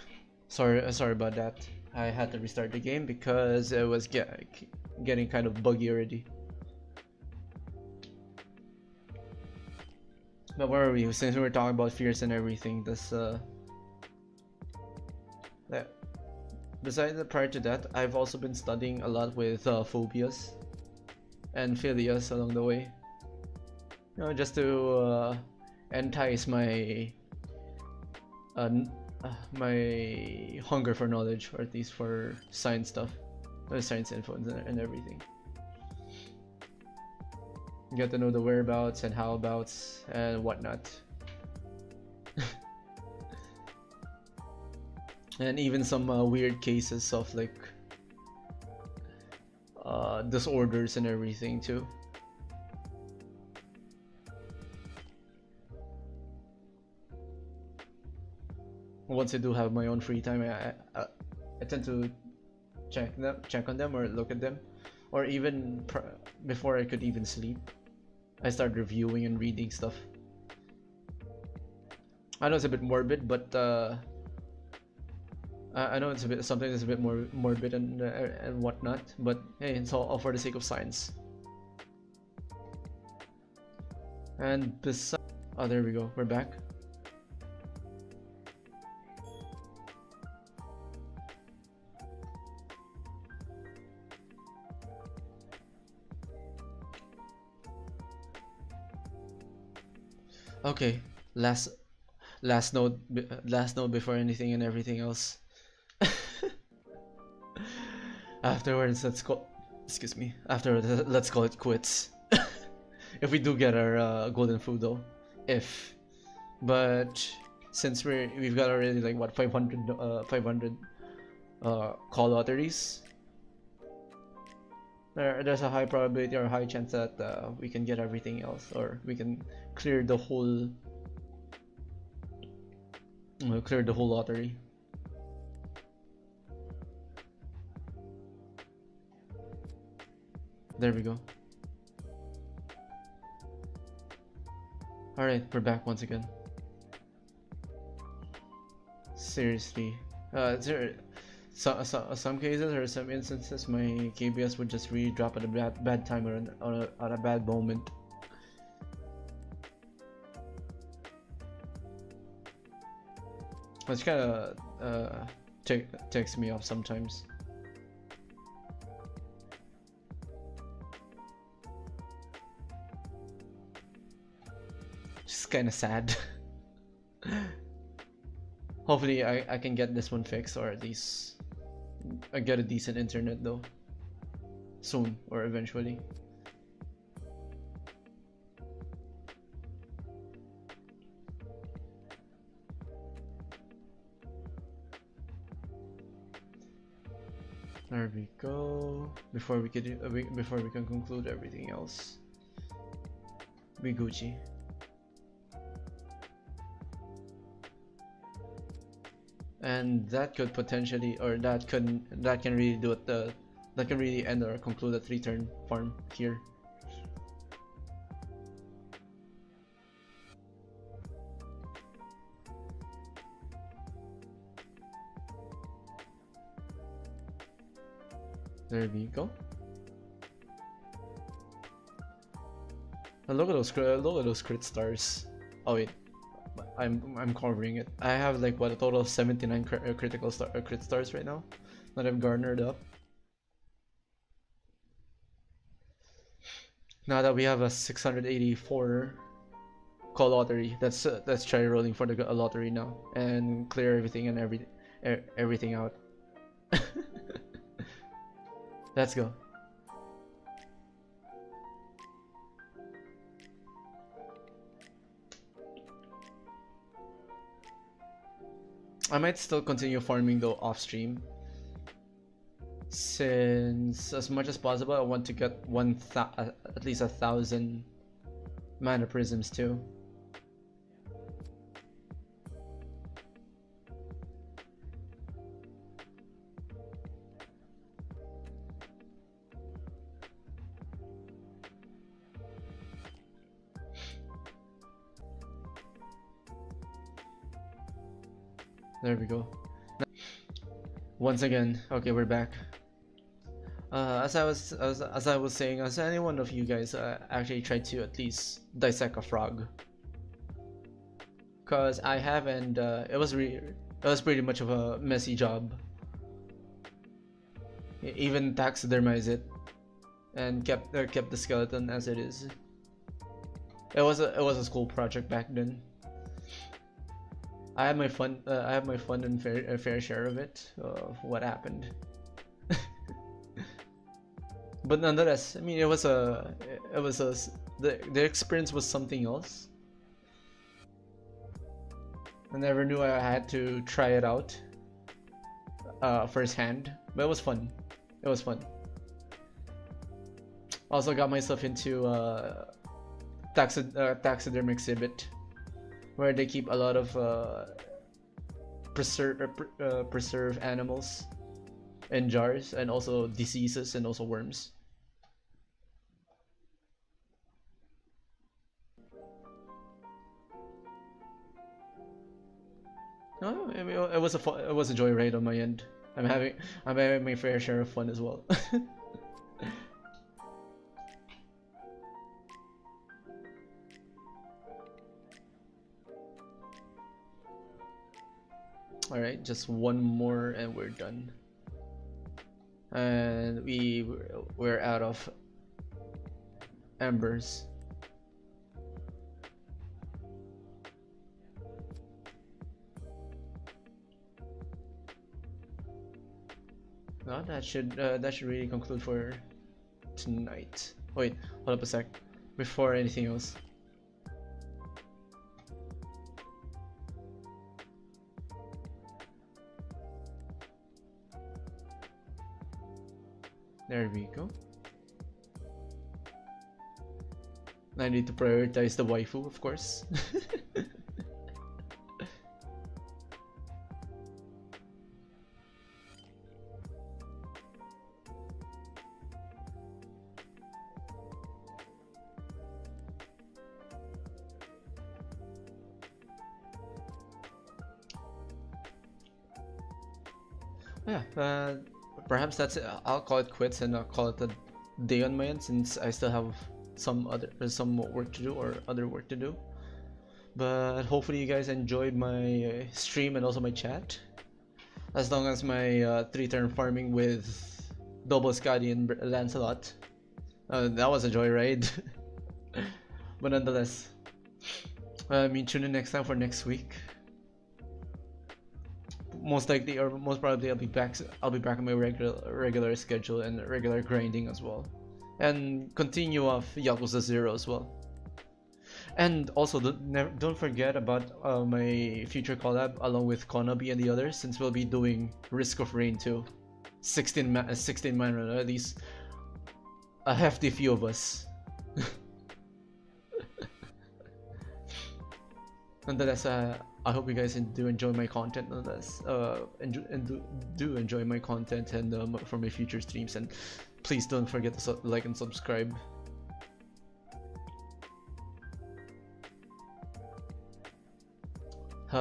Sorry about that. I had to restart the game because it was getting kind of buggy already. But where are we? Since we were talking about fears and everything, besides prior to that, I've also been studying a lot with phobias and philias along the way. You know, just to entice my hunger for knowledge, or at least for science stuff, science info and everything. Get to know the whereabouts and howabouts and whatnot. And even some weird cases of like disorders and everything too. Once I do have my own free time, I tend to check on them or look at them, or even before I could even sleep, I start reviewing and reading stuff. I know it's a bit morbid, but I know it's a bit something that's a bit more morbid and whatnot. But hey, it's all for the sake of science. And besides, oh, there we go. We're back. Okay, last note before anything and everything else. Afterwards, excuse me. Afterwards, let's call it quits. If we do get our golden food though, but since we've got already like what 500 call lotteries. There's a high probability or high chance that we can get everything else, or we can clear the whole lottery. There we go. Alright, we're back once again. Seriously, some cases or some instances, my KBS would just really drop at a bad time or at a bad moment. Which kind of takes me off sometimes. Just kind of sad. Hopefully I can get this one fixed, or at least I get a decent internet though soon or eventually. There we go. Before we can conclude everything else, we Gucci. And that could potentially, or that can really do it. That can really end or conclude a 3-turn farm here. There we go. And look at those crit stars. Oh wait, I'm covering it. I have like what, a total of 79 crit stars right now that I've garnered up. Now that we have a 684 call lottery, let's try rolling for the lottery now and clear everything and everything out. Let's go. I might still continue farming though off stream, since as much as possible I want to get at least 1,000 mana prisms too. There we go. Once again, okay, we're back. As I was saying, has any one of you guys actually tried to at least dissect a frog? Cause I have, and it was pretty much of a messy job. Even taxidermize it, and kept the skeleton as it is. It was a school project back then. I had my fun. I have my fun and fair share of it. What happened? But nonetheless, I mean, the experience was something else. I never knew I had to try it out firsthand, but it was fun. It was fun. Also got myself into taxidermy exhibit, where they keep a lot of preserve animals in jars, and also diseases and also worms. No, I mean, it was a joyride on my end. I'm having my fair share of fun as well. Alright, just one more and we're done. And we're out of embers. No, that should really conclude for tonight. Wait, hold up a sec. Before anything else. There we go. I need to prioritize the waifu, of course. Yeah, perhaps that's it. I'll call it quits and I'll call it a day on my end, since I still have some work to do, or other work to do. But hopefully you guys enjoyed my stream and also my chat. As long as my 3-turn farming with double Scotty and Lancelot, that was a joyride. But nonetheless, I mean, tune in next time for next week. Most likely, or most probably, I'll be back on my regular schedule and regular grinding as well, and continue off Yakuza 0 as well. And also don't forget about my future collab along with Konabi and the others, since we'll be doing Risk of Rain too. 16 man run, at least a hefty few of us. Nonetheless, I hope you guys do enjoy my content. Nonetheless, do enjoy my content and for my future streams, and please don't forget to like and subscribe.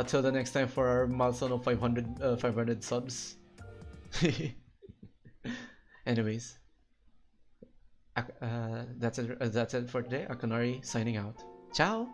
Till the next time for our milestone of 500 subs. Anyways, that's it for today. Akanari signing out. Ciao.